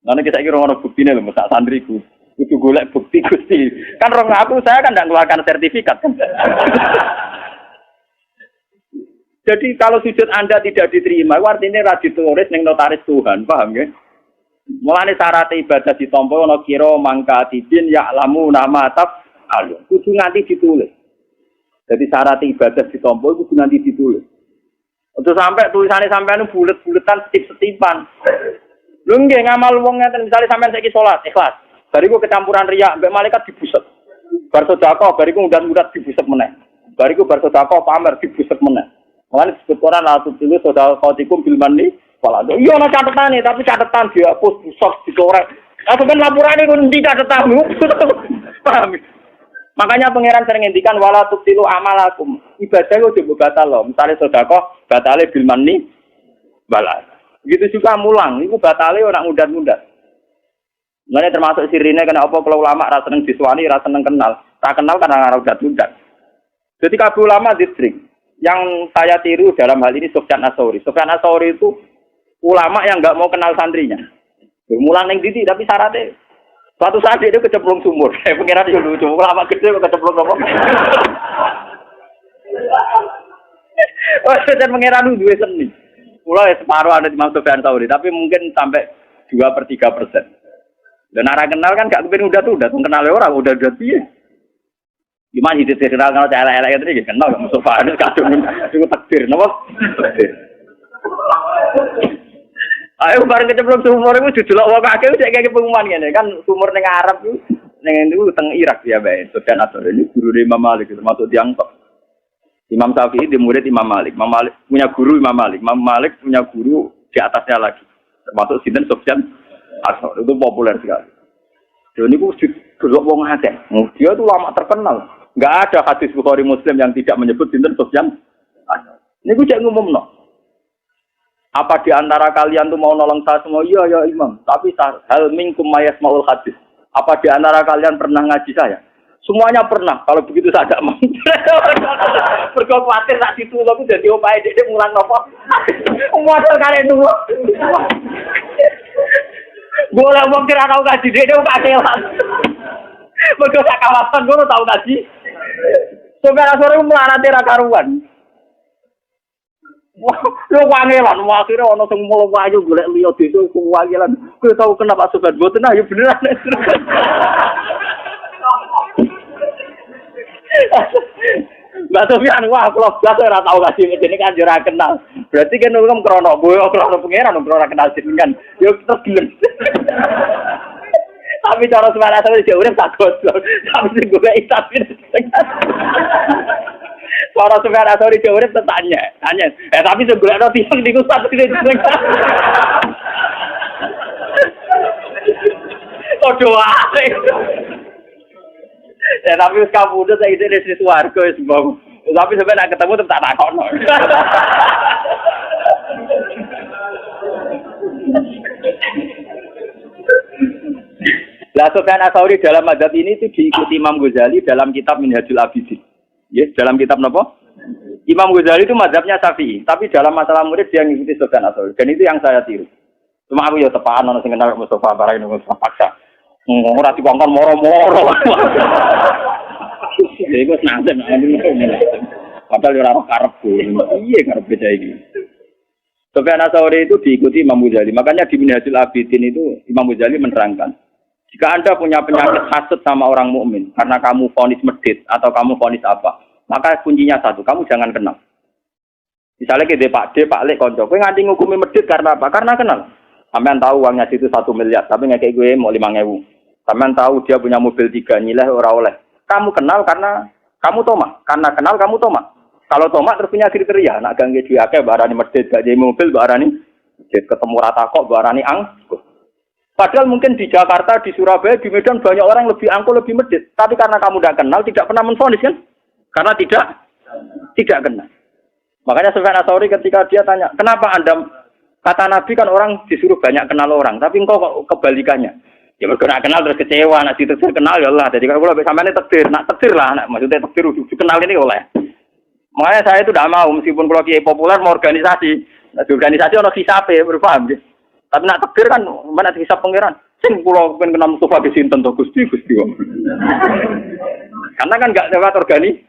Nanti kita kira ono buktine lho, sak santriku. Kudu golek bukti Gusti. Kan rong aku saya kan ndak ngeluarkan sertifikat kan. Jadi kalau sujud Anda tidak diterima, artinya ra ditulis ning notaris Tuhan, paham ya? Mulane syarat ibadah ditampa ana kira mangka tidin ya lamu nama tab alun. Kudu nganti ditulis. Jadi syarat ibadah ditampa kudu nganti ditulis. Untuk sampai tulisannya sampean bulet-buletan setip-setipan. Lho nggih ngamal wong ngeten misale sampean saiki salat ikhlas. Bariku kecampuran riya mbek malaikat dibuset. Bar sedekah bariku mudat-mudat dibuset meneh. Bariku bar sedekah pamer dibuset meneh. Mulane disebut Quran la tusilu sadaqatikum bil manni wal adha. Iya ana catetane tapi catetan dihapus busok dicorek. Aku ben laporane ku ndi catetanmu. Paham? Makanya pangeran sering ngendikan wala tusilu amalakum. Ibadah kok coba batal loh. Misale sedekah batale bil manni wal adha. Begitu juga mulang, itu batalnya orang mudat-mudat. Mulanya termasuk sirine kena apa kalau ulama rasa seneng diswani, rasa seneng kenal. Tak kenal karena orang mudat-mudat. Jadi kabeh ulama distrik. Yang saya tiru dalam hal ini Sufyan Ats-Tsauri. Sufyan Ats-Tsauri itu ulama yang enggak mau kenal santrinya. Mulang ning didi tapi syaratnya suatu saat dia kecemplung sumur. Saya pengira dia lucu, ulama gede kok kecemplung apa? Oh, saya pengira dulu seni. Mulai separuh ada di Imam Sufyan Ats-Tsauri, tapi mungkin sampai 2/3%. Dan arah kenal kan gak kepen udah kenal orang udah piye. Gimana sih kenal elek-elek itu kenal gak Sufyan kadung takdir napa? Ayo bareng kecemplung sumur itu didelok wong akeh wis kayak pengumuman ngene kan sumur ning Arab itu ning itu teng Irak ya bae. Sufyan Ats-Tsauri ini guru Imam Malik termasuk tiyang top. Imam Syafi'i di murid Imam Malik. Imam Malik punya guru Imam Malik. Imam Malik punya guru di atasnya lagi. Termasuk sinten Sufyan Ats-Tsauri itu populer sekali. Dan ini dulu wong akeh. Dia itu lama terkenal. Enggak ada hadis Bukhari Muslim yang tidak menyebut sinten Sufyan Ats-Tsauri. Ini gue cek ngumumno. Apa di antara kalian tuh mau nolong saya semua? Iya ya Imam. Tapi hal minkum mayasmaul hadis. Apa di antara kalian pernah ngaji saya? Semuanya pernah. Kalau begitu saya tidak mau. Berkau khawatir tak ditulung aku jadi opae dia mulang nopo. Modal kare dulu. Boleh wong kira tau ngaji dia kakelan. Berkau sak kawasan ngono tau ngaji. Saudara sore melarate ra karuan. Wah, lu wangelan, akhirnya ono sing mulo wayu golek liya desa ku wangelan. Kowe tau kenapa sobat mboten ayo beneran. Mbak Sofyan, wah kalau belas ora tau kasih ini kan ora kenal. Berarti kan wong krono boyo krono pangeran krono kenal jenengan. Yo terus gelem. Tapi cara semana sampe dia urip tak goblok. Tapi sing gue tapi. Cara semana sampe dia urip tanya. Tapi sing gue ana tiang niku satu jenengan. Doa. Ya tapi wis kabudut saiki wis swarga wis mbok. Tapi sampe nak ketemu tetep tak takokno. Lah Sufyan Ats-Tsauri dalam madzhab ini itu diikuti Imam Ghazali dalam kitab Minhajul Abidin. Yes, dalam kitab napa? Imam Ghazali itu madzhabnya Syafi'i, tapi dalam masalah murid dia ngikuti Sufyan Ats-Tsauri. Dan itu yang saya tiru. Cuma aku ya tepaan ono sing kenal Mustafa Barang niku paksa. Ora dikongkon moro-moro. Lha iku seneng padahal ora karep. Iya karep beda iki. Sufyan Ats-Tsauri itu diikuti Imam Ghazali. Makanya di Minhajul Abidin itu Imam Ghazali menerangkan, jika Anda punya penyakit hasud sama orang mukmin karena kamu vonis medit atau kamu vonis apa, maka kuncinya satu, kamu jangan kenal. Misalnya kita Pak D, Pak Lek, konco, kowe nganti ngukumi medit karena apa? Karena kenal. Sampean tahu uangnya situ 1 miliar, tapi ngekek gue mau 5.000. Sampean tahu dia punya mobil 3, nyileh ora oleh. Kamu kenal karena kamu tomak. Karena kenal kamu tomak. Kalau tomak terus punya kriteria, nak gangge duwe akeh barani medit, gak jadi mobil barani medit, ketemu rata kok barani angkuh. Padahal mungkin di Jakarta, di Surabaya, di Medan banyak orang lebih angkuh, lebih medit. Tapi karena kamu tidak kenal, tidak pernah menvonis kan? Karena tidak kenal. Makanya Sufyan Ats-Tsauri ketika dia tanya, kenapa Anda, kata Nabi kan orang disuruh banyak kenal orang, tapi engkau kok kebalikannya. Ya mereka kenal terus kecewa, nak ditetir kenal ya Allah. Jadi kalau sampai ini tekdir, nak tekdir lah, nak maksudnya tekdir dikenal ini oleh. Makanya saya itu tidak mau, meskipun kalau kiai populer mau organisasi, nah, di organisasi orang hisape, berpaham gitu. Tapi nak tekdir kan, mana hisap pangeran. Sing pulau pengen kenal Mustafa di sini tentu Gusti. Karena kan nggak lewat organik.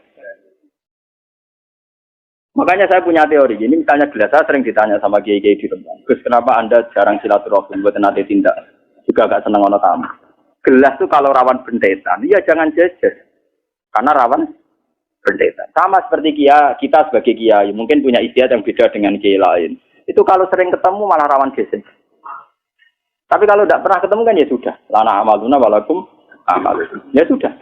Makanya saya punya teori. Ini misalnya gelas, saya sering ditanya sama kiai-kiai di tempat. Gus, kenapa Anda jarang silaturahmi buat nanti tindak? Juga gak senang ono tamu. Gelas tuh kalau rawan bentetan, ya jangan jejer. Karena rawan bentetan. Sama seperti kita sebagai kiai, mungkin punya istiadat yang beda dengan kiai lain. Itu kalau sering ketemu malah rawan geser. Tapi kalau tidak pernah ketemu kan ya sudah. Lana amaluna walakum amalukum. Ya sudah.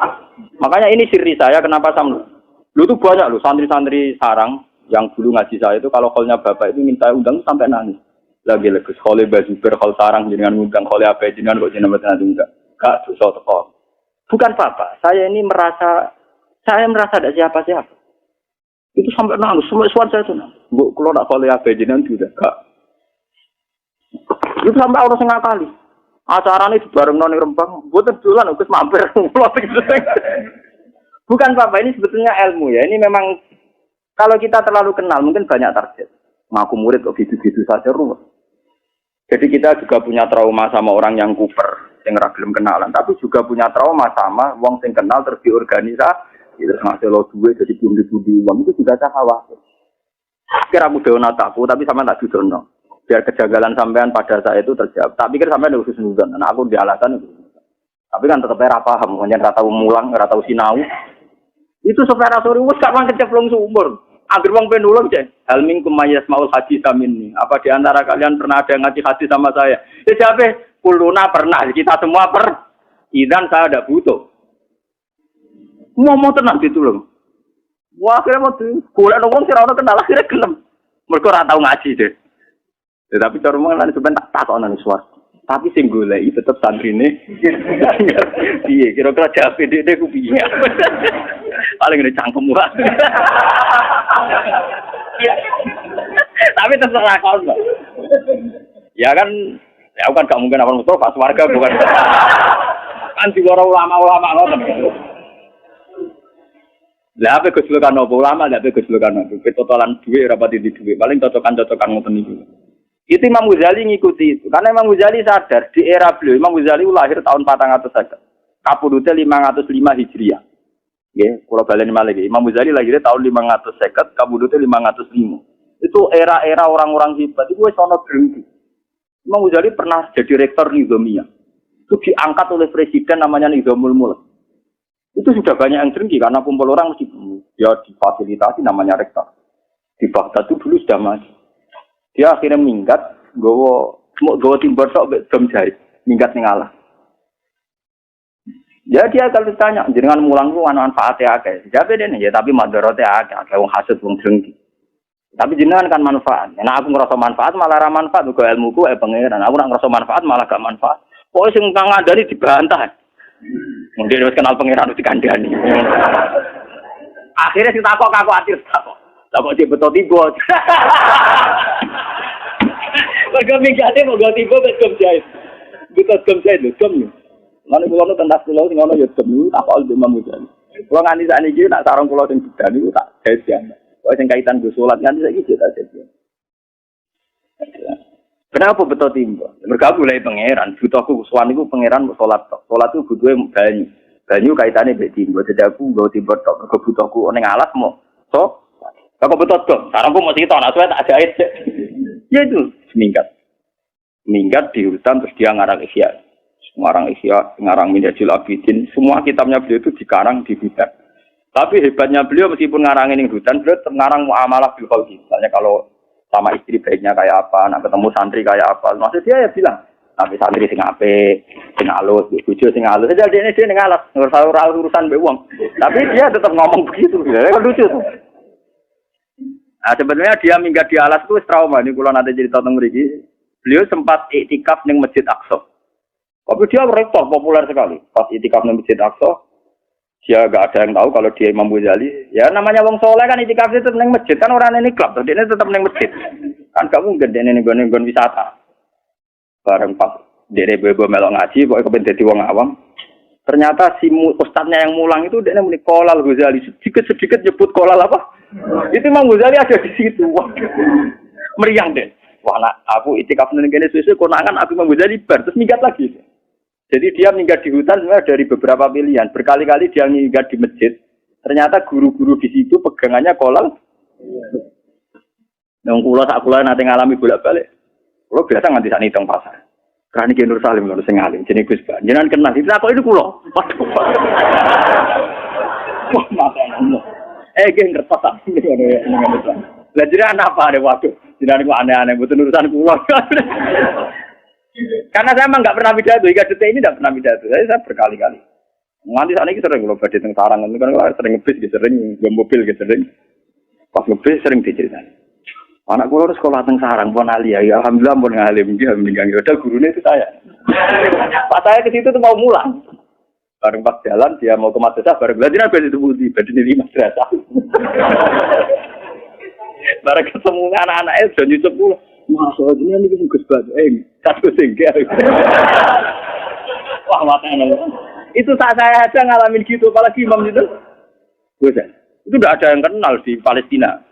Makanya ini siri saya kenapa sama. Lu tuh banyak lu santri-santri sarang yang dulu ngaji saya itu kalau kolnya bapak itu minta undang sampai nangis. Lagi legus khole bazuber khol sarang jenengan ngundang khole apa jenengan kok jenengan mboten ngundang. Gak dosa teko. Bukan apa, saya ini merasa ada siapa-siapa. Itu sampai nangis, semua suara saya itu nangis. Bu, kalau nak khole apa jenengan juga gak. Itu sampai orang setengah kali. Acaranya itu bareng noni Rembang, mboten dolan Gus mampir. Bukan apa, ini sebetulnya ilmu ya. Ini memang kalau kita terlalu kenal mungkin banyak target. Ngaku murid kok gitu-gitu saja ruwet. Jadi kita juga punya trauma sama orang yang kuper, yang ragilem kenalan. Tapi juga punya trauma sama wong sing kenal terus diorganisasi, terus ngasih lo duit jadi pundi-pundi uang itu juga saya khawatir. Kira aku dono takku, tapi sama tak didono. Biar kejanggalan sampean pada saya itu terjawab. Tak pikir sampean khusus nuzon. Nah aku di alasan itu. Tapi kan tetap ora paham, hanya ora tau mulang, ora tau sinau. Itu Sufyan Ats-Tsauri wis gak mangke cemplung sumur. Angger wong penulung cek. Hal minkum mayasmaul hadis minni. Apa di antara kalian pernah ada ngaji hadis sama saya? Ya jabe, kuluna pernah. Kita semua Idan saya ada butuh. Mau tenang ditulung. Wah, akhirnya mau golek wong sira ora kenal akhirnya gelem. Mergo ora tau ngaji deh. Tetapi cara wong lan sampean tak takonan suar. Tapi sing goleki tetep santrine. Piye kira-kira jape dhek ku piye? Paling ngene cangkem wae. Tapi terserah kau. Ya kan, ya kan gak mungkin apa Mustafa warga bukan. Kan digoro ulama-ulama ngoten. Lah apa kejulukan opo ulama, lah apa kejulukan opo. Totalan duit rapat di duit. Paling cocokan-cocokan ngoten niku. Itu Imam Ghazali ngikuti itu. Karena Imam Ghazali sadar di era beliau Imam Ghazali lahir tahun 450. Kapudute 505 Hijriah. Nggih, kula baleni malih. Imam Ghazali lahir tahun 550, kapudute 505. Itu era-era orang-orang hebat. Itu wis ana berhenti. Imam Ghazali pernah jadi rektor Nizamiyah. Itu diangkat oleh presiden namanya Nizamul Mulk. Itu sudah banyak yang dengki karena kumpul orang mesti dia difasilitasi namanya rektor. Di Baghdad itu dulu sudah mati. Dia akhirnya minggat, gowo timber sok dom jahit, minggat ning Allah. Ya dia kalau ditanya, jenengan mulang ku ana manfaatnya akeh. Jabe dene ya tapi madharate akeh wong hasud wong dengki. Tapi jenengan kan manfaat. Nek aku ngerasa manfaat malah ra manfaat uga ilmuku pangeran. Aku nek ngerasa manfaat malah gak manfaat. Pokoke sing kang ngandani dibantah. Mungkin wis kenal pangeran wis dikandani. Akhirnya sing takok atir takok. Takok dia betul tiba. Mergo mingate mau tiba betul jahit. Betul gem jahit lho, gem. Lan kula nu tentas kula sing ono ya gem takok Imam Ghazali. Kula nganti sakniki nak sarung kula sing bedani ku tak jahit ya. Kok sing kaitan go salat nganti saiki tak jahit. Kenapa betul timba? Mergo mulai pangeran, butuhku suwan niku pangeran salat tok. Salat itu butuhe banyu. Banyu kaitane mbek timba. Dadi aku nggo timba tok, mergo butuhku ning alas mo. So, kok betul tok. Sarangku mesti tok, nak suwe tak jahit. Ya itu minggat. Minggat di hutan terus dia ngarang Ihya. Ngarang Ihya, ngarang Minhajul Abidin, semua kitabnya beliau itu dikarang di hutan. Tapi hebatnya beliau meskipun ngarangin di hutan, beliau mengarang muamalah bil khalqi. Misalnya kalau sama istri baiknya kayak apa, nak ketemu santri kayak apa. Maksud dia ya bilang, tapi santri sing apik, sing alus, bojo sing alus. Jadi dia ning alas, urusan mbek wong. Tapi dia tetap ngomong begitu. Ya kan lucu tuh. Nah, sebenarnya dia minggat di alas itu trauma. Ini kula nanti cerita tentang mriki. Beliau sempat iktikaf ning Masjid Aqsa. Tapi dia rektor populer sekali. Pas iktikaf ning Masjid Aqsa, dia gak ada yang tahu kalau dia Imam Ghazali. Ya namanya wong soleh kan iktikaf itu ning masjid kan orang ini klub, dia tetap ning masjid. Kan kamu gede ning nggon wisata. Bareng pas dene bebo melok ngaji kok kepen dadi wong awam. Ternyata si ustadznya yang mulang itu dia muni Qolal Ghazali, sedikit nyebut Qolal apa? Itu Imam Ghazali ada di situ. Meriang deh. Wah, aku iktikaf ning kene suwe-suwe konangan aku Imam Ghazali bar terus minggat lagi. Jadi dia minggat di hutan sebenarnya dari beberapa pilihan. Berkali-kali dia minggat di masjid. Ternyata guru-guru di situ pegangannya kolal. Nang kula sak kula nate ngalami bolak-balik. Kula biasa nganti sak nitong pasar. Karena iki Nur Salim lho sing alim jenenge Gus Ban. Jenengan kenal iki kok itu kula. Wah, maten. Geng ngertos sak ngono. Lah jenengan apa are waduh. Jenengan kok aneh-aneh mboten urusan kula. Karena saya memang nggak pernah pidato, hingga detik ini nggak pernah pidato. Saya berkali-kali. Nanti saat ini sering kalau badai teng sarang, kan sering ngebis, sering nggak mobil, sering pas ngebis sering diceritain. Anak gue harus sekolah teng sarang, pun alia, ya alhamdulillah pun ngalim dia meninggal. Udah gurunya itu saya. Pas saya ke situ tuh mau mulang. Bareng pas jalan dia mau ke madrasah, bareng belajar apa itu budi, badai di madrasah. Bareng ketemu anak-anaknya sudah nyucuk pulang. Masuk aja ini Gus Ban. Satu singkir. Wah, matanya. Itu saat saya aja ngalamin gitu, apalagi imam itu. Gus, itu tidak ada yang kenal di Palestina.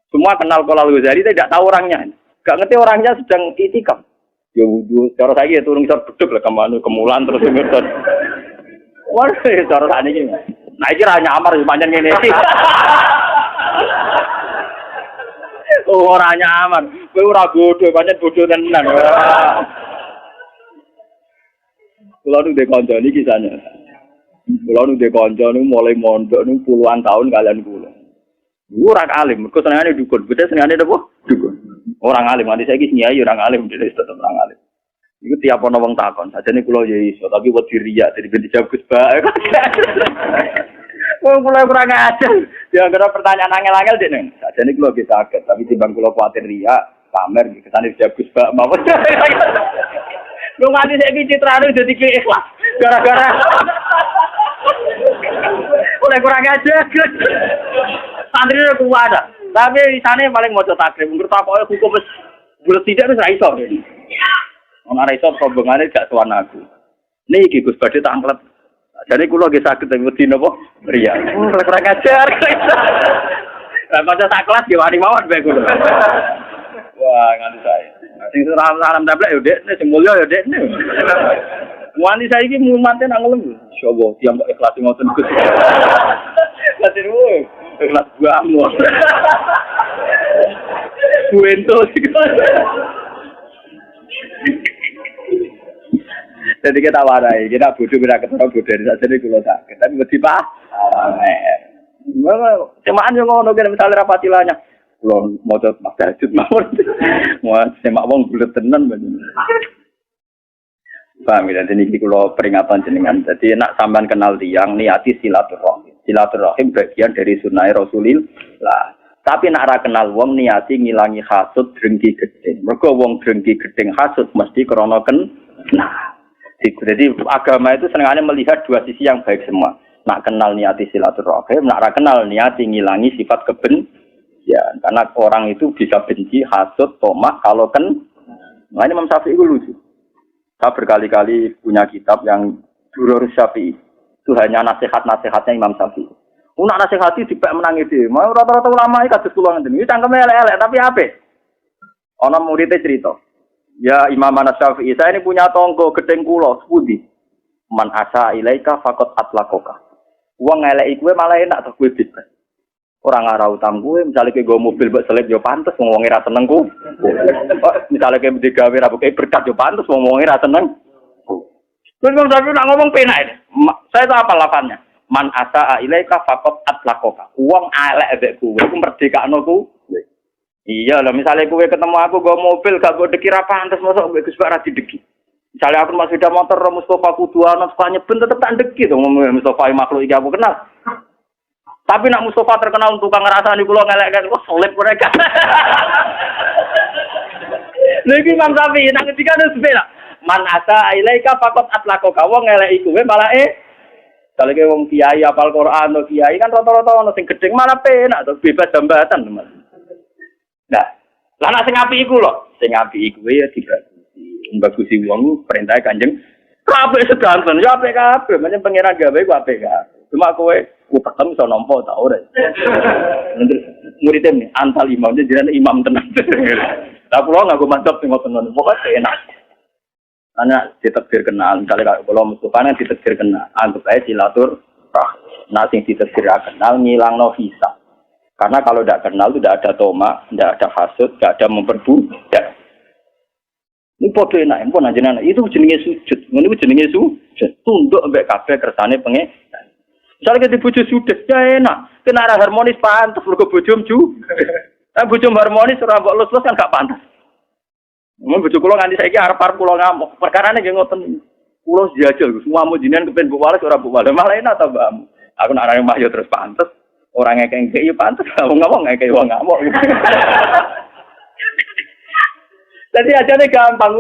Semua kenal Qolal Ghazali, tidak tahu orangnya. Gak ngerti orangnya sedang itikaf. Ya wudhu, cara saya turun isor beduk lah kemulan terus ngerti. Wah, cara saya ini. Nah, ini hanya amar panjang ini. Oh, orangnya aman. Kowe ora bodoh, pancen bodoh tenan. Kula nu ndek kanca niki kisahnya. Kula nu ndek kanca nu mulai mondok nu puluhan tahun kalian kula. Ora alim, mergo senengane dukun. Beda senengane apa? Dukun. Orang alim, nanti saiki nyai orang alim, dhewe tetep orang alim. Iku tiap ana wong takon, sajane kula ya iso, tapi wedi riya, jadi ben dijawab Gus Ba. Wong kula kurang ajar. Dia kira pertanyaan angel-angel dene. Sajane kula ge saged, tapi timbang kula kuwatir riya, pamer kesane dijawab Gus Ba mawon. Lu nganti saiki citrane dadi ikhlas. Gara-gara oleh kurang ajar. Santri itu kuat, tapi di sana paling mau takrib. Menurut aku hukum bulat tidak itu raiso. Orang raiso hubungannya gak tuan aku. Nih Gus Badhe tak angkat. Jadi kulo lagi sakit tapi wedi napa? Ria. Kurang ajar. Lah kanca sak kelas yo wani mawon bae kulo. Wah, nganti saya. Sing salam tablek yo Dek, sing mulya yo Dek. Wani saiki mumate nang ngelem. Insyaallah tiang kok ikhlas ngoten Gus. Latir woe. Ikhlas guamu. Buento sih. Jadi Jadi kita warai, kita bodoh kita ketara bodoh dari saja nih kalau tak. Tapi mesti pak. Semaan yang ngono kan misalnya rapatilanya. Kalau mau coba mak tahajud mawon. Mau semak wong bulet tenan bener. Paham ya, jadi ini kalau peringatan jenengan. Jadi nak sampean kenal tiang niati silaturahim. Silaturahim bagian dari sunnah Rasulillah. Tapi nak ra kenal wong niati ngilangi hasud drengki gedeng. Mergo wong drengki gedeng hasud mesti krana nah. Jadi agama itu senengane melihat dua sisi yang baik semua. Nak kenal niati silaturahim, nak ra kenal niati ngilangi sifat kebencian. Karena orang itu bisa benci, hasud, tomak kalau nah ini Imam Syafi'i itu lucu. Saya berkali-kali punya kitab yang Durrus Syafi'i. Itu hanya nasihat-nasihatnya Imam Syafi'i. Nak nasihati dipek menang itu. Mau rata-rata ulama iki kados kula ngene. Iki cangkeme elek-elek tapi apik. Ana muridé cerita. Ya Imam Syafi'i, saya ini punya tonggo gedeng kula sepundi. Man asa ilaika faqat atlaqoka. Wong ngeleki kowe malah enak to kowe bebas. Ora ngara utang kowe, misale kowe nggo mobil mbok selip yo pantes wong wonge ra seneng ku. Misale kowe digawe ra pokoke berkat yo pantes wong wonge ra seneng. Kowe Imam Syafi'i nak ngomong penak. Saya tahu apa lafaznya. Man asa ilaika faqat atlaqoka. Wong elek mbek kowe iku merdekakno ku. Iya lah, misalnya gue ketemu aku gue mobil gak gue deki ra pantes mosok gue Gus Bara dideki. Misalnya aku masih sepeda motor Mustafa Kuduana suka nyeben tetep tak deki to Mustafa makhluk iki aku kenal. Tapi nak Mustafa terkenal tukang ngrasani kula ngelek-ngelek kok solid mereka. Lagi Imam Syafi'i nang ketika ada sepeda. Man asa ilaika faqat atlaqoka wong ngeleki kowe malah kalau ke wong kiai apal Quran to kiai kan rata-rata ono sing gedeng malah penak to bebas jambatan teman. Nah, lan sing apik iku lho, sing apik iku ya dibagusi. Bagusi wong perintah Kanjeng kabeh sedanten ya apik kabeh, menyang pangeran gawe ku apik kabeh. Cuma kowe utekem iso nampa ta ora. Muridé nih antal imam jenengan imam tenan. Lah kula nganggo mantap sing ngoten ngono, pokoke enak. Ana ditekdir kenal, misalnya kalau Mustafa nang ditekdir kenal, anggap ae silatur. Nah, sing ditekdir kenal ngilangno hisab. Karena kalau tidak kenal itu tidak ada toma, tidak ada hasud, tidak ada memperbudak. Ini podo enak, pun aja itu jenenge sujud. Ini jenenge sujud. Tunduk ambek kabeh kersane pengen. Misalnya kita bojo sujud, ya enak. Kena arah harmonis pantas, mergo bojom juga. Bojom harmonis ora mbok lus-lus kan gak pantas. Mun bojo kula nganti saiki arep-arep kula ngamuk. Perkarane nggih ngoten. Kula jajal semua mau jenengan kepen mbok wales ora mbok wales. Malah enak ta, Mbak. Aku nak arane mah yo terus pantas. Orang ngekek ya pantas, ngomong ngekek wong ngamuk. Jadi aja nih gampang,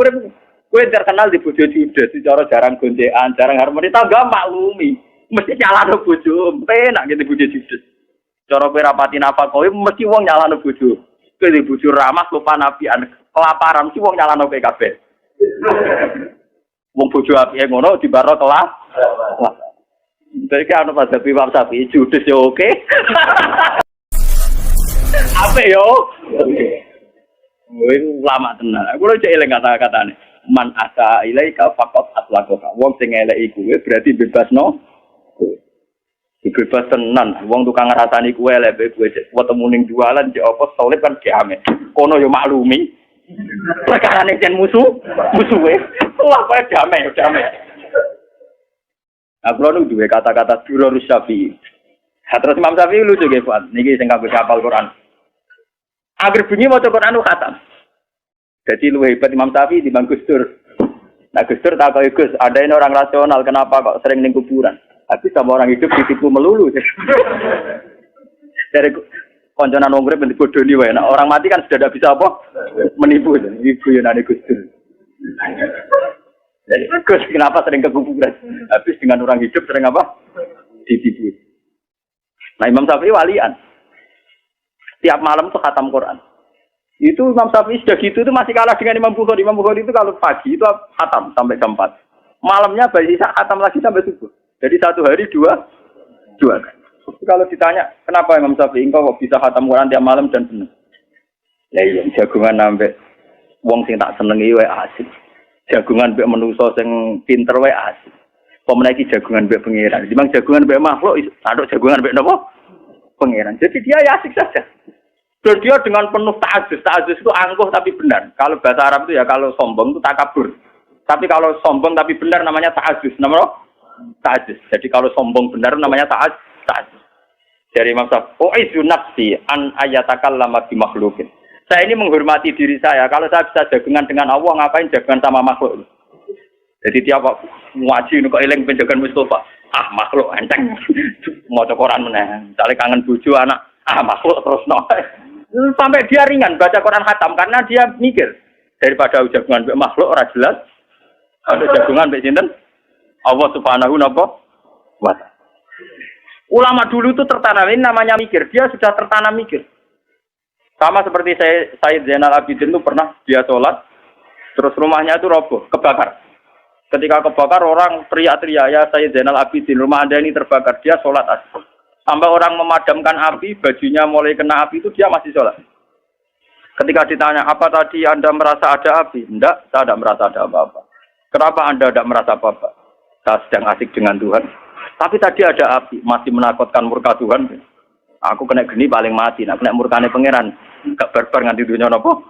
gue terkenal di bojo judes, cara jarang goncekan, jarang harmoni, tau gak maklumi. Mesti nyalano bojo, penak gitu bojo judes. Cara gue rapati nafas kowe, mesti wong nyalano bojo. Gue di bojo ramah, lupa nabian, kelaparan, mesti wong nyalano PKB. Wong bojo api ngono, di baro kelah. Jadi kan pas tapi Imam Syafi'i judes yo oke. Apa yo? Oke. Lama tenan. Aku lho cek eling kata-katane. Man asa ilaika faqat atlaqoka. Wong sing eleki kuwe berarti bebasno. Bebas tenan. Wong tukang ngrasani kuwe elek kowe ketemu ning jualan cek apa solid kan kiame. Kono yo maklumi. Perkarane jen musuhe. Wah kowe damai. Aku lalu dua kata-kata Durrus Syafi'i. Terus Imam Syafi'i lucu nggih, Pak. Niki sing kabeh hafal Quran. Agar bunyi maca Quran khatam. Jadi luwih hebat Imam Syafi'i dibanding Gus Dur. Nah Gus Dur takoki Gus, ada ini orang rasional kenapa kok sering ning kuburan? Tapi sama orang hidup ditipu melulu. Dari konconan wong urip dibodoni wae. Nah, orang mati kan sudah tidak bisa apa? Menipu. Ibu yonane Gus Dur. Jadi, Gus, kenapa sering ke kuburan? Habis dengan orang hidup sering apa? Ditipu. Nah, Imam Syafi'i walian. Tiap malam tuh khatam Quran. Itu Imam Syafi'i sudah gitu itu masih kalah dengan Imam Bukhari. Imam Bukhari itu kalau pagi itu khatam sampai jam 4. Malamnya bayi khatam lagi sampai subuh. Jadi satu hari dua kan. Kalau ditanya, kenapa Imam Syafi'i engkau kok bisa khatam Quran tiap malam dan benar? Ya iya, jagungan sampai wong sing tak senengi wae asik. Jagungan mbek manusa sing pinter wae asik. Pemeniki jagungan mbek pangeran. Dimang jagungan mbek makhluk, aduk jagungan mbek napa? Pangeran. Jadi dia ya asik saja. Dan dia dengan penuh ta'azus. Ta'azus itu angkuh tapi benar. Kalau bahasa Arab itu ya kalau sombong itu takabur. Tapi kalau sombong tapi benar namanya ta'ajjuz. Namanya ta'ajjuz. Jadi kalau sombong benar namanya ta'ajjuz. Dari Imam Syafi'i, "U'izu nafsi an ayatakallama bi makhluqin." Saya ini menghormati diri saya. Kalau saya bisa jagungan dengan Allah, ngapain jagungan sama makhluk? Jadi tiap ngaji kok eling penjagaan Mustafa. Ah, makhluk enteng. Maca Quran meneh. Misalnya kangen bojo anak, makhluk terus no. Sampai dia ringan baca Quran khatam karena dia mikir daripada jagungan mbek makhluk ora jelas. Ada jagungan mbek sinten? Allah Subhanahu wa ta'ala. Ulama dulu itu tertanam, ini namanya mikir. Dia sudah tertanam mikir. Sama seperti Sayyid Zainal Abidin itu pernah dia sholat, terus rumahnya itu roboh, kebakar. Ketika kebakar orang teriak-teriak, "Ya Sayyid Zainal Abidin, rumah Anda ini terbakar." Dia sholat asal. Sampai orang memadamkan api, bajunya mulai kena api itu dia masih sholat. Ketika ditanya, "Apa tadi Anda merasa ada api?" "Enggak, saya tidak merasa ada apa-apa." "Kenapa Anda tidak merasa apa-apa?" "Saya sedang asik dengan Tuhan." "Tapi tadi ada api, masih menakutkan murka Tuhan." "Aku kena geni paling mati, nak kena murkane pangeran, gak barbar nganti dunia nopo."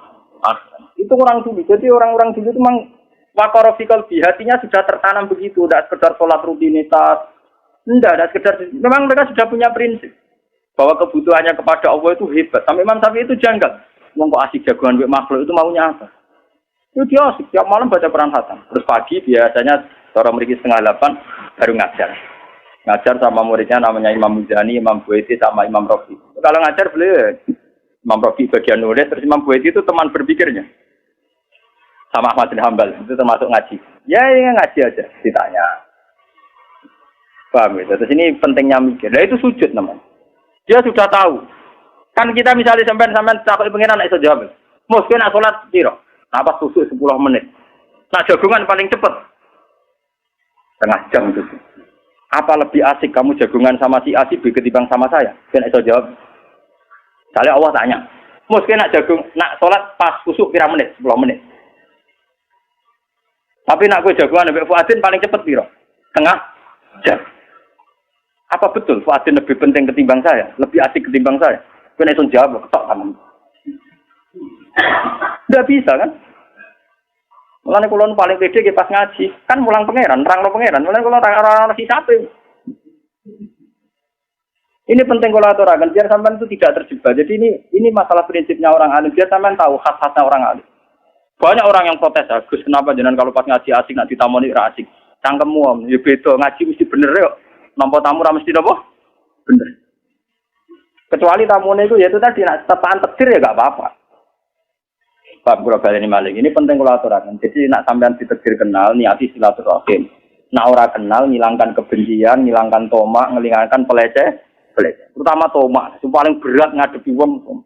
Itu orang dulu. Jadi orang-orang dulu itu memang wakorofikal di hatinya sudah tertanam begitu, tidak sekedar sholat rutinitas, tidak sekedar. Memang mereka sudah punya prinsip bahwa kebutuhannya kepada Allah itu hebat. Sampai Imam Syafi'i itu janggal. Wong kok asik jagoan mbek makhluk itu maunya apa? Itu dia asik tiap malam baca Quran khatam. Terus pagi biasanya orang mriki 7:30 baru ngajar. Ngajar sama muridnya namanya Imam Muzani, Imam Buaiti sama Imam Rafi. Kalau ngajar beliau Imam Rafi bagian nulis, terus Imam Buaiti itu teman berpikirnya. Sama Ahmad bin Hambal itu termasuk ngaji. Ya ini ngaji aja ditanya. Paham ya? Terus ini pentingnya mikir. Nah itu sujud namanya. Dia sudah tahu. Kan kita misalnya sampai takut pengiran iso jawab. Mungkin nak sholat piro? Apa susu 10 menit. Nah jagungan paling cepat setengah jam itu. Apa lebih asik kamu jagungan sama si A si B ketimbang sama saya? Kan iso jawab. Misalnya Allah tanya, mungkin nak sholat pas kusuk pira menit? 10 menit. Tapi nak gue jagoan Mbak Fuadin paling cepat piro? Setengah jam. Apa betul Fuadin lebih penting ketimbang saya? Lebih asik ketimbang saya? Gue langsung jawab, ketok kamu. Tidak bisa kan? Mulane kula paling pede pas ngaji, kan mulang pangeran, nerangno pangeran. Mulane kula ora si sape. Ini penting kula aturaken biar sampean itu tidak terjebak. Jadi ini masalah prinsipnya orang alim. Biar sampean tahu khas-khasnya orang alim. Banyak orang yang protes, Gus, kenapa jenengan kalau pas ngaji asik nak ditamoni ra asik? Cangkemmu om, ya beda, ngaji mesti bener yo. Nampa tamu ra mesti napa? Bener. Kecuali tamune itu ya itu tadi nak tepaan takdir ya enggak apa-apa. Bab kula baleni malih. Ini penting kula aturaken. Jadi nak sampean ditakdir kenal, niati silaturahim. Nak ora kenal, ngilangkan kebencian, ngilangkan tomak, ngilangkan peleceh. Terutama tomak, itu paling berat ngadepi wong.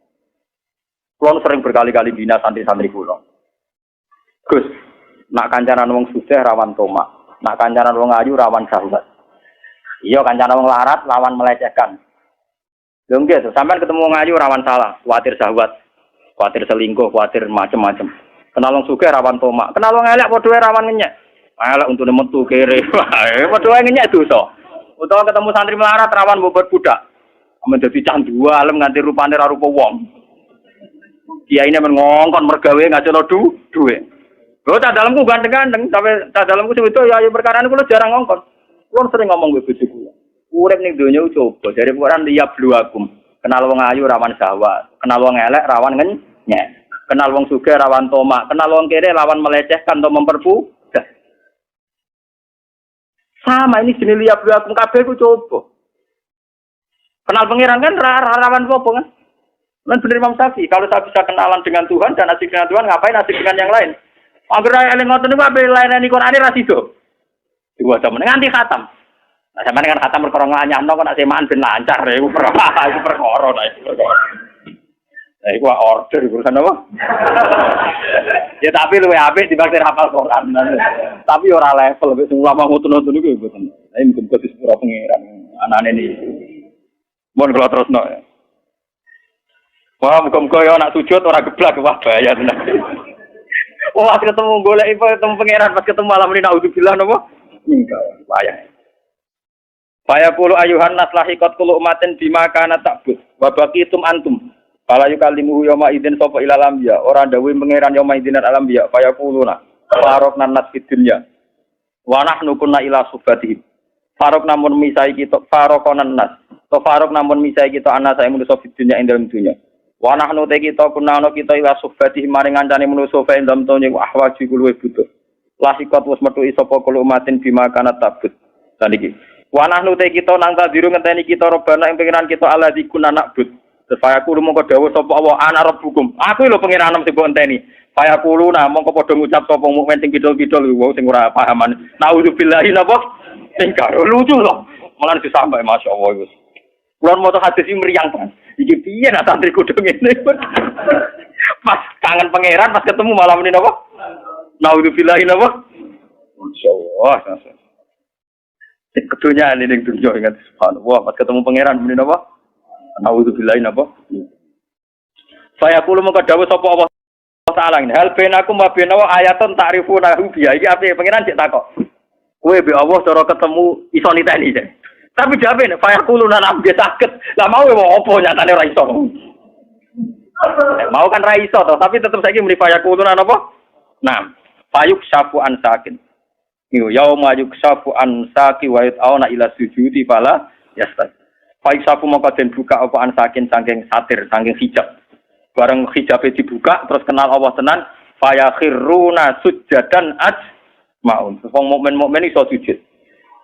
Kula sering berkali-kali bina santri-santri kula. Gus, nak kancanan wong sugih rawan tomak, nak kancanan wong ayu rawan syahwat. Iya kancanan wong larat lawan melecehkan. Lho nggih, sampean ketemu wong ayu rawan salah, kuwatir syahwat, kuwatir selingkuh, kuwatir macam-macam. Kenal wong sugih rawan tomak, kenal wong elek padha rawan ngenyek. Elek untune metu kere. Padha wae ngenyek dosa. Utawa ketemu santri melarat rawan bobot budak. Menjadi candu alam nganti rupane ra rupa wong. Kiyaine men ngongkon mergawe ngacono duwe. Lho tak dalamku ganteng-ganteng, sampai tak dalamku sing itu ya perkara kula jarang ngongkon. Kula sering ngomong mbek bojo kula. Urip ning donya coba dari Quran liya bluakum. Kenal wong ayu rawan syahwat, kenal wong elek rawan ngenyek. Kenal wong sugih rawan tomak, kenal wong kere rawan melecehkan atau memperbudak. Sama ini jenis liya bluakum kabeh ku coba. Kenal pangeran kan rawan apa kan? Lan bener Imam Syafi'i, kalau saya bisa kenalan dengan Tuhan dan asik dengan Tuhan, ngapain asik dengan yang lain? Angger eling ngoten niku ape lainane Qur'ane ra sido. Diwaca meneng nganti khatam. Nah, sampeyan kan khatam perkara nganyamno kok nek semaan ben lancar iku perkara Nah, iku order urusan apa? Ya tapi luwe apik dibanding hafal Qur'an. Tapi ora level wis ulama ngoten-ngoten niku mboten. Lah mungkin kok disepuro pangeran anane niku. Mun kula terusno ya. Wah, muga-muga ya anak sujud ora geblak wah bahaya tenan. Wah, ketemu golek ketemu pangeran pas ketemu malam ini naudzubillah napa? Enggak, bahaya. Faya qulu ayuhan nas lahiqat kullu umatin bima kana ta'bud wa baqitum antum. Fala yukallimuhu yawma idzin sapa ilal anbiya. Ora dawuh pangeran yawma idzin al anbiya. Faya quluna Farok nanas di dunia. Wanah nukuna ila subati. Farok namun misai kita farokonan nas. To farok namun misai kita anak saya manusia di dunia ing dalam dunia. Wanah nute kita kunano kita ila subati maring ngancane manusia ing dalam dunia ahwaji kuluwe butuh. Lasikot wis metu sapa kulo umatin bima kana tabut. Dan iki. Wanah nute kita nang tadiru ngenteni kita robana ing pengiran kita ala dikun anak but. Supaya kulo mongko dawuh sapa Allah ana rabbukum. Aku lho pengiranem sing mbok enteni. Supaya kulo nah mongko padha ngucap sapa mukmin sing kidul-kidul wong sing ora pahaman. Nauzubillahi napa? Sing karo lucu loh. Malah disampai masyaallah wis. Kulo maca hadis iki mriyang kan. Iki piye nek santri kudu ngene. Pas kangen pangeran pas ketemu malah muni napa? Nauzubillahi napa? Masyaallah. Sing kedunya ning dunya ingat subhanallah pas ketemu pangeran muni napa? Nauzubillahi napa? Saya kulo mengko dawuh sapa Allah Ta'ala ini. Hal benakum wa benawa ayatun ta'rifunahu biya. Iki ape pangeran cek takok. Kowe be Allah cara ketemu iso niteni jek. Tapi jabe nek saya kulo nang ambe saged. Lah mau opo nyatane ora iso. Mau kan ra iso to, tapi tetep saiki muni saya kulo nang apa? Nah, fayuk syafu an sakin. Yauma yuksafu an saki wa yut'auna ila sujudi fala yastad. Fayuk syafu mongko den buka apa an sakin saking satir, saking hijab. Bareng hijabe dibuka terus kenal Allah tenan, fayakhiruna sujjadan ajmaun. Wong mukmin iso sujud.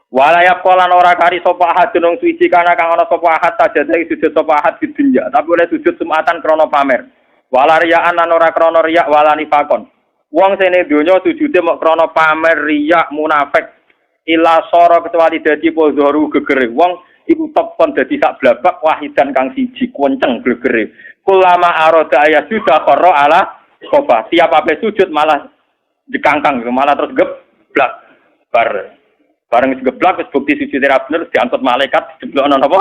Walayap kolan ora kari sapa ahad nang suci kana kang ana sapa ahad sajadahi sujud sapa ahad di dunya, tapi oleh sujud sumatan krana pamer. Walariyaan lan ora krana riya walani fakon. Wong sene donya sujude mok krana pamer riya munafik. Ila sara kecuali dadi pozoru gegere. Wong iku tepon dadi sak blabak wahidan kang siji kuwenceng gegere. Kulama arada ayat sudah koro ala koba. Tiap apa sujud malah dikangkang, malah terus geblak. Bareng geblak, bukti sujud bener diangkut malaikat dijeblok ana apa?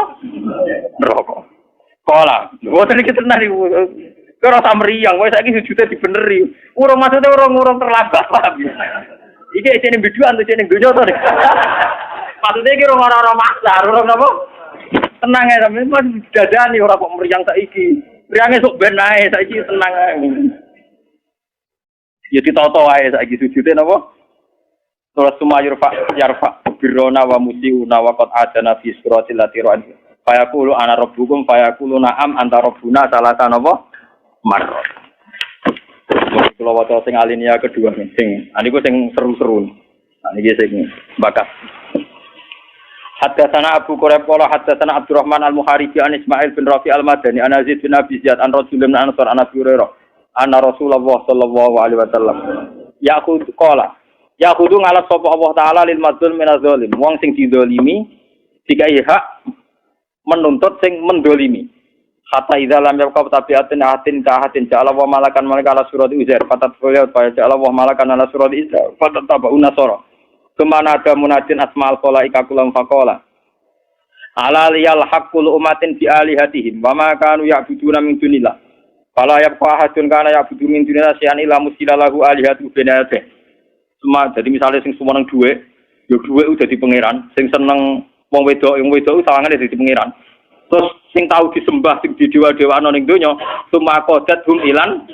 Neraka. Kala. Mboten iki tenan iku. Ora samriyang, wis saiki sujude dibeneri. Urung maksude urung terlambat, paham ya. Iki isine biduan to jeneng donya to. Maksude iki urung ora maksa, urung napa? Tenang ae sampeyan dadani ora kok mriyang saiki. Priyange sok ben ae saiki tenang ae. Ya ditoto wae saiki sujude napa? Terus sumayur yarfa birrona wa musiuna wa qad adana fi suratil latiran. Fayaqulu ana rabbukum fayaqulu na'am anta rabbuna salasa napa? Marra. Kula waca sing alinea kedua sing niku sing seru-seru. Niki sing bakat. Haddatsana Abu Quraib qala haddatsana Abdurrahman al-Muharibi an Ismail bin Rafi al-Madani an Aziz bin Abi Ziyad an Rasulullah bin Ansar an Abi Hurairah anna Rasulullah sallallahu alaihi wasallam yaqul qala yaqulu ngala sapa Allah taala lil madzlum min az-zalim wong sing dizalimi dikai hak menuntut sing mendolimi hatta idza lam yaqab tabiatin atin ka hatin ja'ala wa malakan malaka surat uzair fatat qala fa ja'ala wa malakan ala surat isa fatat tabauna sura. Kemana ada munadin asma'al khalaika kulam faqala ala liyal haqqul umatin bi alihatihim wa ma kanu ya'buduna min dunillah fala yabqa ahadun kana ya'budu min dunillah syai'an illa musilalahu alihatu binate semua jadi misalnya sing semua nang dhuwit yo dhuwit udah di pangeran sing seneng wong wedok sawangane dadi pangeran terus sing tau disembah sing didewa-dewano ning donya summa qadat hum ilan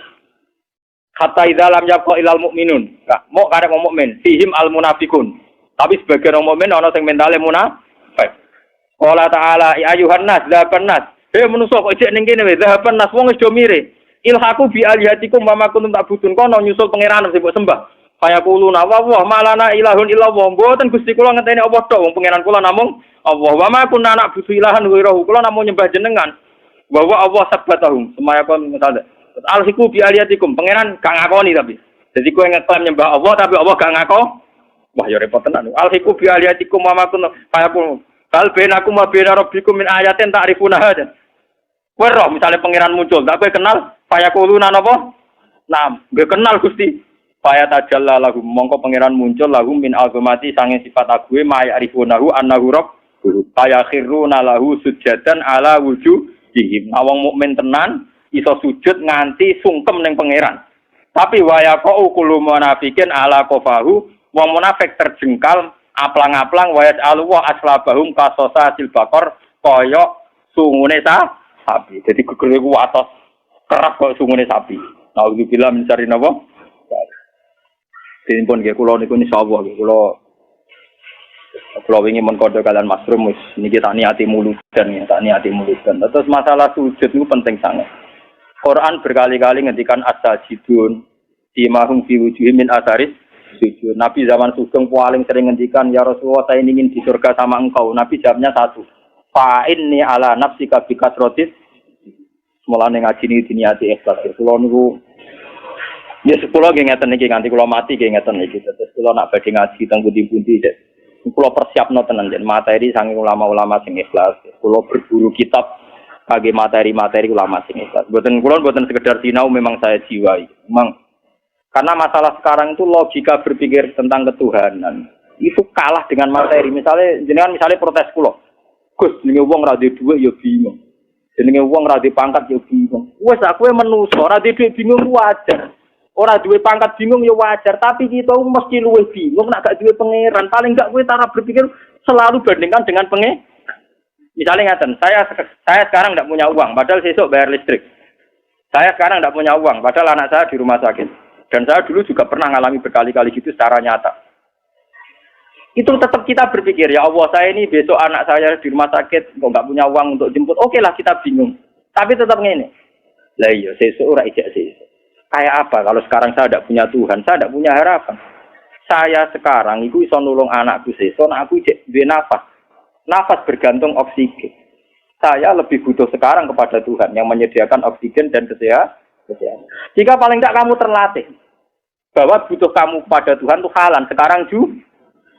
hatta idza lam yabqa ilal mukminun. Mau karek wong mukmin, fihim al munafiqun. Tapi sebagian wong mukmin ana sing mentale munafik. Qala ta'ala ya ayuhan nas zaban nas. Hei manusa kok ijek ning kene wae zaban nas wong wis do mire. Ilhaqu bi alihatikum wa ma kuntum ta'budun kono nyusul pangeran sing mbok sembah. Fayaquluna wa malana ilahun illallah. Mboten Gusti kula ngenteni apa tok wong pangeran kula namung Allah. Wa ma kunna na'budu ilahan ghairahu. Kula namung nyembah jenengan. Wa Allah sabbatahum. Semaya kon misalnya Al-Hiku bi aliyatikum, pangeran gak ngakoni tapi. Jadi kowe ngeklaim nyembah Allah tapi Allah gak ngakon. Wah ya repot tenan. Al-Hiku bi aliyatikum wa ma kunna fayaqul hal bainakum wa baina rabbikum min ayatin ta'rifunaha. Kowe roh misale pangeran muncul, tak kowe kenal fayaquluna napa? Naam, kowe kenal Gusti. Faya tajalla lahum mongko pangeran muncul lahum min azamati sange sifat ague ma ya'rifunahu annahu rabb. Fayakhiruna lahu sujadan ala wujuhihim. Awang mukmin tenan iso sujud nganti sungkem ning pangeran. Tapi wayaqau kullu munafiqin ala qafahu, wong munafik terjengkal aplang-aplang wayat alwa aslabahum kasosatil bakor kaya sungune sapi. Jadi gegere ku atos keras kaya sungune sapi. Nauzubillah min syarri napa? Dipun nggih kula niku insyaallah nggih kula wingi men kode kalian Mas Rum wis niki tak niati muludan ya, tak niati muludan. Terus masalah sujud niku penting sangat. Quran berkali-kali ngendikan as-sajidun dimahum fi wujuhim min atharis sujud. Nabi zaman sugeng paling sering ngendikan ya Rasulullah saya ingin di surga sama engkau. Nabi jawabnya satu. Fa inni ala nafsika bi kasratis. Mulane ngaji niki diniati ikhlas. Kula niku ya kula nggih ngeten iki nganti kula mati nggih ngeten iki. Terus kula nak badhe ngaji teng pundi-pundi kula persiapno tenan jen materi saking ulama-ulama sing ikhlas. Kula berburu kitab kage materi-materi ulama sing ikhlas. Mboten sekedar sinau memang saya jiwai. Memang karena masalah sekarang itu logika berpikir tentang ketuhanan itu kalah dengan materi. Misalnya protes kula. Gus, jenenge wong ra duwe dhuwit ya bingung. Jenenge wong ra duwe pangkat ya bingung. Wes aku menungso ra duwe dhuwit bingung wajar. Ora duwe pangkat bingung ya wajar, tapi kita mesti luwih bingung nek gak duwe pangeran. Paling gak kowe cara berpikir selalu bandingkan dengan pangeran. Misalnya ngaten, saya sekarang tidak punya uang, padahal besok bayar listrik. Saya sekarang tidak punya uang, padahal anak saya di rumah sakit. Dan saya dulu juga pernah mengalami berkali-kali gitu secara nyata. Itu tetap kita berpikir, ya Allah saya ini besok anak saya di rumah sakit, kok nggak punya uang untuk jemput. Oke lah kita bingung. Tapi tetap ngene. Lah iya, sesuk ora ijak sesuk. Kayak apa kalau sekarang saya tidak punya Tuhan, saya tidak punya harapan. Saya sekarang itu iso nulung anakku sesuk, aku ijek duwe nafas. Nafas bergantung oksigen. Saya lebih butuh sekarang kepada Tuhan yang menyediakan oksigen dan kesehatan. Jika paling tidak kamu terlatih bahwa butuh kamu pada Tuhan itu halan sekarang juga.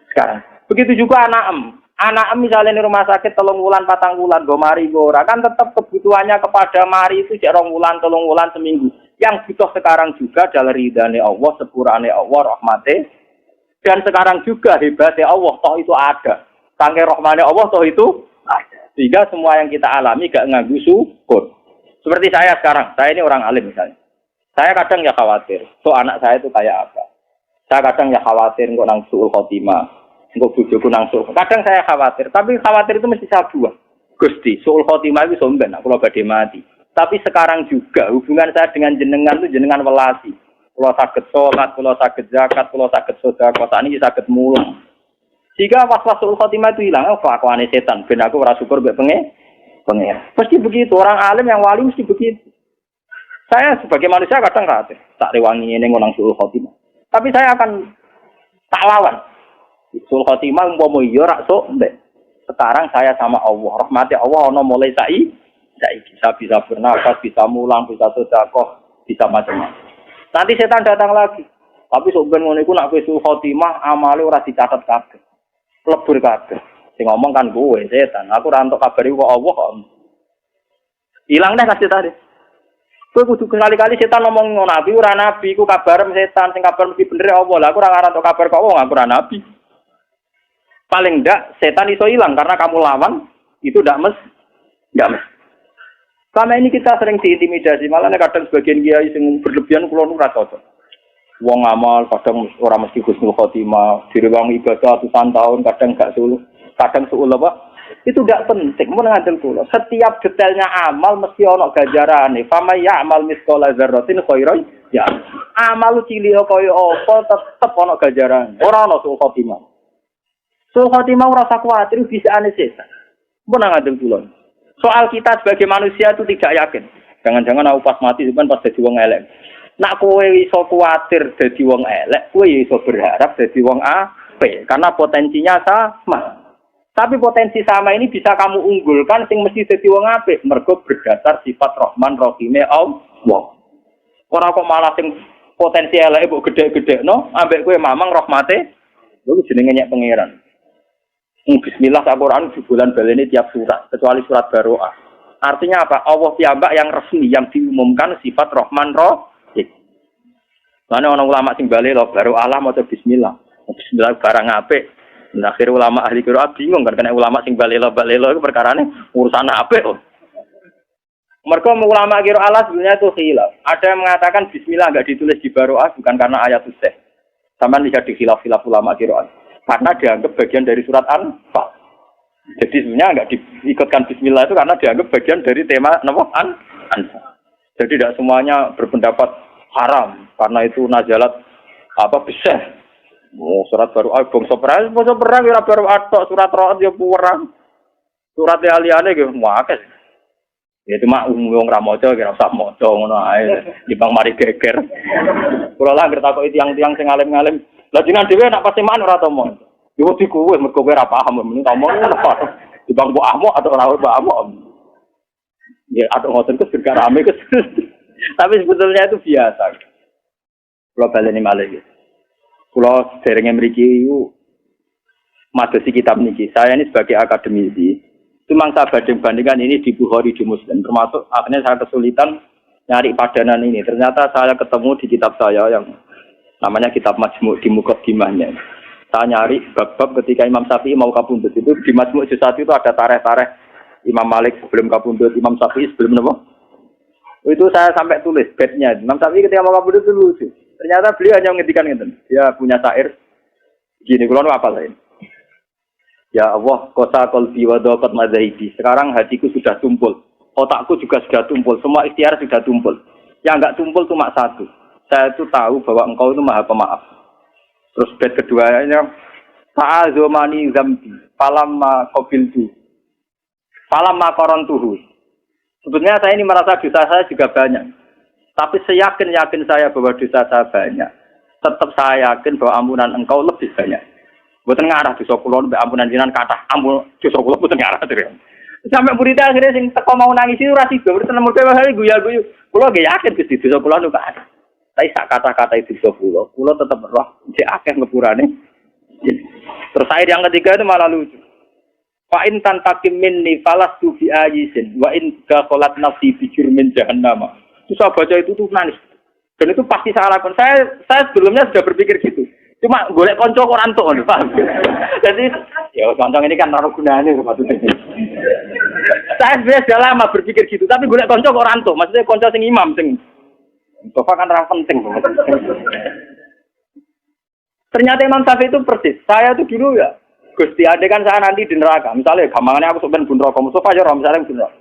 Sekarang. Begitu juga anak misalnya di rumah sakit 3 bulan 4 bulan go mari go ora kan tetap kebutuhannya kepada mari itu 2 bulan 3 bulan seminggu. Yang butuh sekarang juga adalah ridane Allah, sepurane Allah, rahmate. Dan sekarang juga hebatnya Allah toh itu ada. Saking rahmane Allah toh itu ada. Sehingga semua yang kita alami gak nganggu syukur. Seperti saya sekarang, saya ini orang alim misalnya. Saya kadang ya khawatir, anak saya itu kayak apa. Saya kadang ya khawatir kok nang suul khotimah. Engko bojoku nangsul. Kadang saya khawatir, tapi khawatir itu mesti saya buang. Gusti, suul khotimah itu somben, aku badhe mati. Tapi sekarang juga hubungan saya dengan jenengan itu jenengan welasi. Kula saged salat, kula saged zakat, kula saged sedekah, sakniki saged mulung. Jika was-was suul khotimah itu hilang, kelakuane setan, ben aku ora syukur mbek pengen. Pasti begitu, orang alim yang wali mesti begitu. Saya sebagai manusia kadang khawatir, tak rewangi ngene nang suul khotimah. Tapi saya akan tak lawan. Sul khotimah umpama ya rak sok mbek. Sekarang saya sama Allah, rahmati Allah ana mulai saiki bisa bernafas, bisa mulang, bisa sedekah, bisa macam-macam. Nanti setan datang lagi. Tapi sok ben ngono iku nek kowe sul khotimah amale ora dicatet kabeh. Lebur kabeh. Sing ngomong kan kowe setan. Aku ora entuk kabar iku kok Allah kok. Hilang deh kasih tadi. Kowe kudu kali-kali setan ngomong ngono nabi ora nabi iku kabar setan sing kabar mesti bener Allah. Lah aku ora ngarep entuk kabar kok wong aku ora nabi. Paling enggak setan iso hilang karena kamu lawan itu ndak mes. Selama ini kita sering diintimidasi, malah kadang sebagian kiai sing berlebihan kula nu ora cocok. Wong amal kadang ora mesti husnul khotimah, direwang ibadah ratusan tahun kadang gak sul, kadang suul apa? Itu ndak penting, mun ngandel kula. Setiap detailnya amal mesti ana ganjarane. Fama ya'mal mithqala dzarratin khairan ya. Amal cilik kaya apa tetep ana ganjarane. Ora ana suul khotimah. Soal khotimah rasa khawatir bisa aneh setan. Mun ngadeng kula. Soal kita sebagai manusia itu tidak yakin. Jangan-jangan aku pas mati cuman pas dadi wong elek. Nak kowe iso khawatir dadi wong elek, kowe iso berharap dadi wong apik karena potensinya sama. Tapi potensi sama ini bisa kamu unggulkan sing mesti dadi wong apik mergo berdasar sifat Rahman Rahime Allah. Ora kok malah sing potensi eleke mbok gedhe-gedhekno ambek kowe mamang rahmate lho jenenge nyek pangeran. Bismillah Al-Quran di bulan baleni tiap surat, kecuali surat Baroah. Artinya apa? Allah piyambak yang resmi, yang diumumkan sifat Rahman Rahim. Mana orang ulama sing bali lo Baroah lah maca Bismillah. Bismillah barang apik. Nah, akhir ulama ahli qiraat bingung kan kena ulama sing bali lo itu perkarane urusan apik kok. Mergo ulama qiraat sebenarnya itu khilaf. Ada yang mengatakan Bismillah enggak ditulis di Baroah bukan karena ayat useh. Sama lihat di khilaf-khilaf ulama qiraat. Karena dianggap bagian dari surat Anfal. Jadi sebenarnya enggak diikutkan Bismillah itu karena dianggap bagian dari tema Anfal. Jadi tidak semuanya berpendapat haram karena itu nazalat Apa bisa? Oh, surat baru bangsa perang ora baru atok surat roh yo perang. Surat liane ge muakes. Ya cuma wong ra maca kira usah maca ngono ae. Dibang mari geger. Kula lah ngerti takoki tiang-tiang sing alim-alim. Lah jenengan dhewe nak pasti man ora tau mon. Yo di kowe mergo kowe ora paham mending tau mon ngono. Dibang mbok amok atau ora mbok amok. Ya atau ngoten kes rame kes. Tapi sebetulnya itu biasa. Kula baleni malih. Kula derenge mriki madosi kitab niki. Saya ini sebagai akademisi, cuma saya banding-bandingkan ini di Bukhari di Muslim. Termasuk akhirnya saya kesulitan nyari padanan ini. Ternyata saya ketemu di kitab saya yang namanya kitab Majmu' di Muqaddimahnya. Saya nyari bab-bab ketika Imam Syafi'i mau kabundut. Itu di Majmu' juz 1 itu ada tareh-tareh Imam Malik sebelum kabundut, Imam Syafi'i sebelum apa? Itu saya sampai tulis bednya. Imam Syafi'i ketika mau kabundut itu lucu. Ternyata beliau hanya menghentikan itu. Dia punya syair gini, kalau apa lain? Ya Allah, kosa qalbi wa daqat madzahibi. Sekarang hatiku sudah tumpul, otakku juga sudah tumpul, semua ikhtiar sudah tumpul. Yang enggak tumpul cuma satu. Saya itu tahu bahwa Engkau itu Maha Pemaaf. Terus bait keduanya, ta'azumani zambi, falamma qabiltu. Falamma qarantuhu. Sebetulnya saya ini merasa dosa saya juga banyak. Tapi seyakin-yakin saya bahwa dosa saya banyak. Tetap saya yakin bahwa ampunan Engkau lebih banyak. Mboten ngarah dosa kula mbek ampunan jenengan kathah. Ampun dosa kula mboten ngarah terus. Sampai muridnya akhirnya sing teko mau nangis itu ora sida, mboten nemu dhewe hari guyu-guyu. Kula nggih yakin Gusti dosa kula niku kathah. Tapi sak kata-kata itu dosa kula tetep roh cek akeh ngepurane. Terus air yang ketiga itu malah lucu. Fa in tantakim minni falastu bi ayisin wa in dakhalat nafsi bi jurmin jahannam. Itu saya baca itu tuh nangis. Dan itu pasti saya lakukan. Saya sebelumnya sudah berpikir gitu. Cuma golek konco kok rantuk ngono, paham. Jadi ya konco ini kan naruh gunane maksudnya. Saya sebenarnya sudah lama berpikir gitu, tapi golek konco kok rantuk. Maksudnya konco sing imam sing sofa kan ra penting. Ternyata Imam Syafi'i itu persis. Saya tuh dulu ya, Gusti ade kan saya nanti di neraka. Misalnya gampangannya aku sebenarnya bun neraka, Mustafa ya misalnya bun neraka.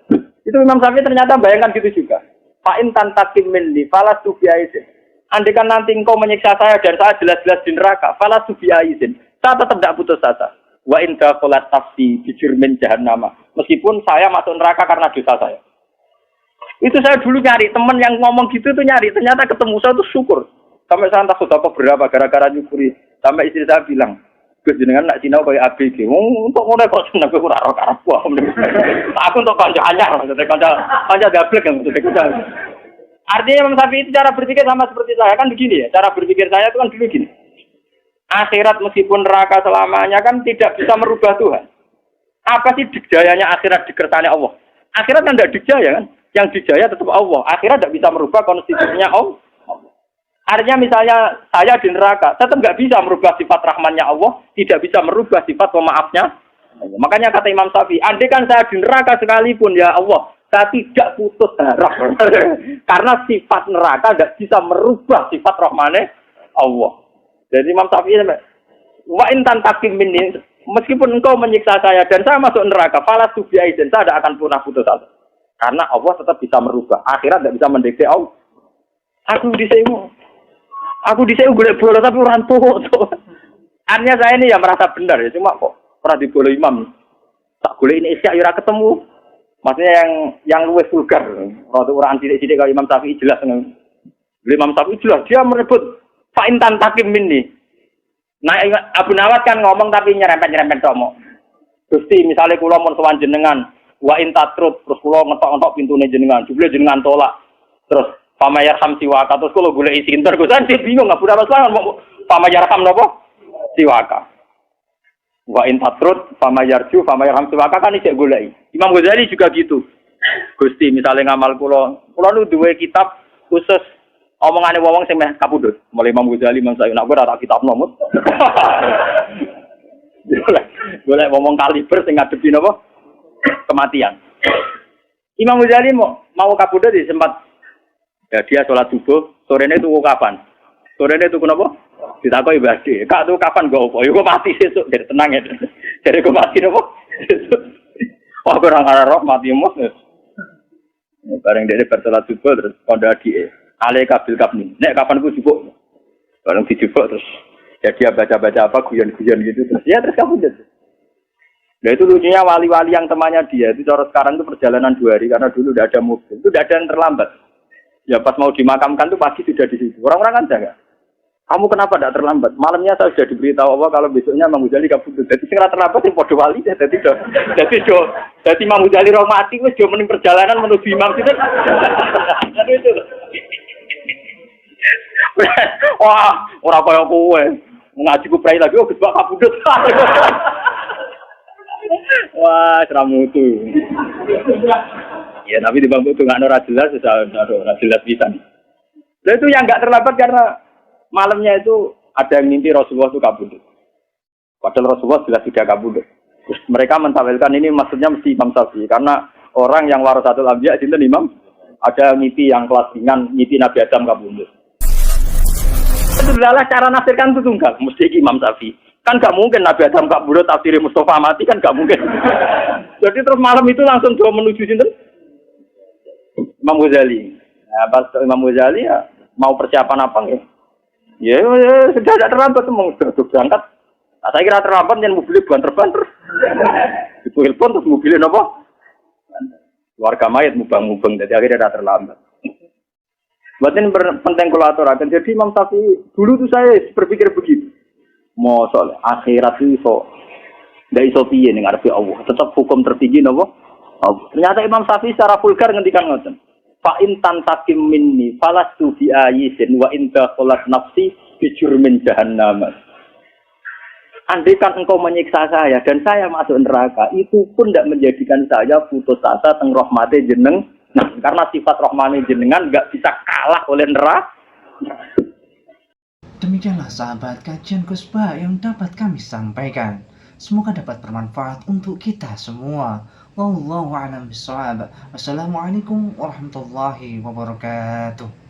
Itu Imam Syafi'i ternyata bayangkan gitu juga. Fa'in tantakim minni falastu bi'aizin. Andaikan nanti engkau menyiksa saya dan saya jelas-jelas di neraka, falastu bi'aizin. Saya tetap tidak putus asa. Wa in dakhalat nafsi bi jurmin jahannam. Meskipun saya masuk neraka karena dosa saya. Itu saya dulu nyari teman yang ngomong gitu tuh nyari, ternyata ketemu saya tuh syukur. Sampai saya entah sudah berapa gara-gara nyukuri. Sampai istri saya bilang, Gus jenengan nak sinau kaya ABG. Untuk ngono kok seneng kowe ora ora karep aku. Aku untuk kanca anyar, maksudnya kanca gablek yang maksudnya. Artinya Imam Syafi'i itu cara berpikir sama seperti saya kan begini ya. Cara berpikir saya itu kan dulu gini. Akhirat meskipun neraka selamanya kan tidak bisa merubah Tuhan. Apa sih dikjayanya akhirat dikersane Allah? Akhirat kan tidak dikjaya kan? Yang dikjaya tetap Allah. Akhirat tidak bisa merubah konstitusinya Allah. Artinya misalnya saya di neraka, tetap nggak bisa merubah sifat rahmannya Allah, tidak bisa merubah sifat pemaafnya. Makanya kata Imam Syafi'i, andai kan saya di neraka sekalipun ya Allah, saya tidak putus darah. Karena sifat neraka tidak bisa merubah sifat rahmannya Allah. Jadi Imam Syafi'i, wa in tantakim minni, meskipun engkau menyiksa saya dan saya masuk neraka, falastu bi'aizin, saya tidak akan pernah putus asa. Karena Allah tetap bisa merubah. Akhirat tidak bisa mendikte Allah. Aku di sini golek bola tapi orang tua. Artinya saya ini ya merasa benar ya, cuma kok pernah di bola imam. Tak golek ini isya ora ketemu. Maksudnya yang luwes vulgar. Waktu orang sidik-sidik kalau Imam Syafi'i jelas. Imam Syafi'i jelas dia merebut fa'in tantakim minni. Nah Abu Nawas kan ngomong tapi nyerempet-nyerempet tomo. Gusti misalnya kula mun sowan jenengan wa in tatrut terus kula ngetok-ngetok pintune jenengan, jebule jenengan tolak. Terus pamayarham siwaka terus kalau golek isi inter Gusan sih bingung Abu Nawas kan mau pamayarham napa siwaka. Wa in tatrut pamayarju pamayarham siwaka kan isih golek. Imam Ghazali juga gitu. Gusti misalnya ngamal kula nu duwe kitab khusus omongane wong sing meh kapundhut. Mulai Imam Ghazali Imam Syafi'i nak ora tak kitab nomut. Golek ngomong kaliber sing ngadepi napa kematian. Imam Ghazali mau kapundhut di sempat ya dia sholat subuh, sorenya tuku kapan? Sorenya tuku apa? Ditakoki Mbah Ade, "Kak tuku kapan go apa?" Ya kok mati sesuk, jadi tenang ya. Jadi kok mati apa? Oh, kurang arah mati mus. Bareng dia bersolat subuh terus kondo adike. Ale kabil kapni. Nek kapan ku cukup? Barang dijebak terus ya dia baca-baca apa guyon-guyon gitu terus ya terus kabudut. Nah itu lucunya wali-wali yang temannya dia itu cara sekarang itu perjalanan 2 hari karena dulu udah ada mobil, itu udah ada yang terlambat. Ya pas mau dimakamkan tuh pagi sudah di situ. Orang-orang kan jaga. Kamu kenapa tidak terlambat? Malamnya saya sudah diberitahu Allah kalau besoknya Imam Ghazali kabudut. Jadi segera terlambat yang podo wali ya. Jadi Imam Ghazali roh mati wis do mending perjalanan menuju imam itu. Jadi itu. Wah, orang kaya kowe. Ngaji ku prai lagi Gus Bak kabudut. Wah, seramutu. Ya, tapi di bangku itu nggak ora jelas, ora jelas bisa. Dan itu yang nggak terlambat karena malamnya itu ada yang mimpi Rasulullah itu kabudut. Padahal Rasulullah jelas tidak kabudut. Terus mereka mentawilkan ini maksudnya mesti Imam Syafi'i karena orang yang warasatul anbiya itu imam ada mimpi yang kelas ringan, mimpi Nabi Adam kabudut. Itu adalah cara nafsirkan itu tunggal, mesti Imam Syafi'i. Kan nggak mungkin Nabi Adam kabudut tafsir Mustafa mati kan nggak mungkin. Jadi terus malam itu langsung dua menuju sinten? Imam Ghazali. Nah, pas Imam Ghazali ya mau persiapan apa nggih? Ya, sudah tidak terlambat mau berangkat. Nah, saya kira terlambat yang mobilnya bukan terbang terus. Ditelepon terus mobilnya nopo? Warga mayat mubang-mubang jadi akhirnya tidak terlambat. Buat ini penting kolaborasi. Jadi Imam Syafi'i dulu tuh saya berpikir begitu. Mau soal akhirat itu tidak iso piye ning ngarepe Allah. Tetap hukum tertinggi nopo? Ternyata Imam Syafi'i secara vulgar ngendikan ngoten. Fa in tantakim minni falastu bi ayisin wa in dakhalat nafsi bi jurmin jahannam. Andaikan engkau menyiksa saya dan saya masuk neraka, itu pun tidak menjadikan saya putus asa teng rahmate jeneng. Nah, karena sifat rahmane jenengan enggak bisa kalah oleh neraka. Demikianlah sahabat kajian Gus Bak yang dapat kami sampaikan. Semoga dapat bermanfaat untuk kita semua. Wallahu a'lam bishawab. Wassalamualaikum warahmatullahi wabarakatuh.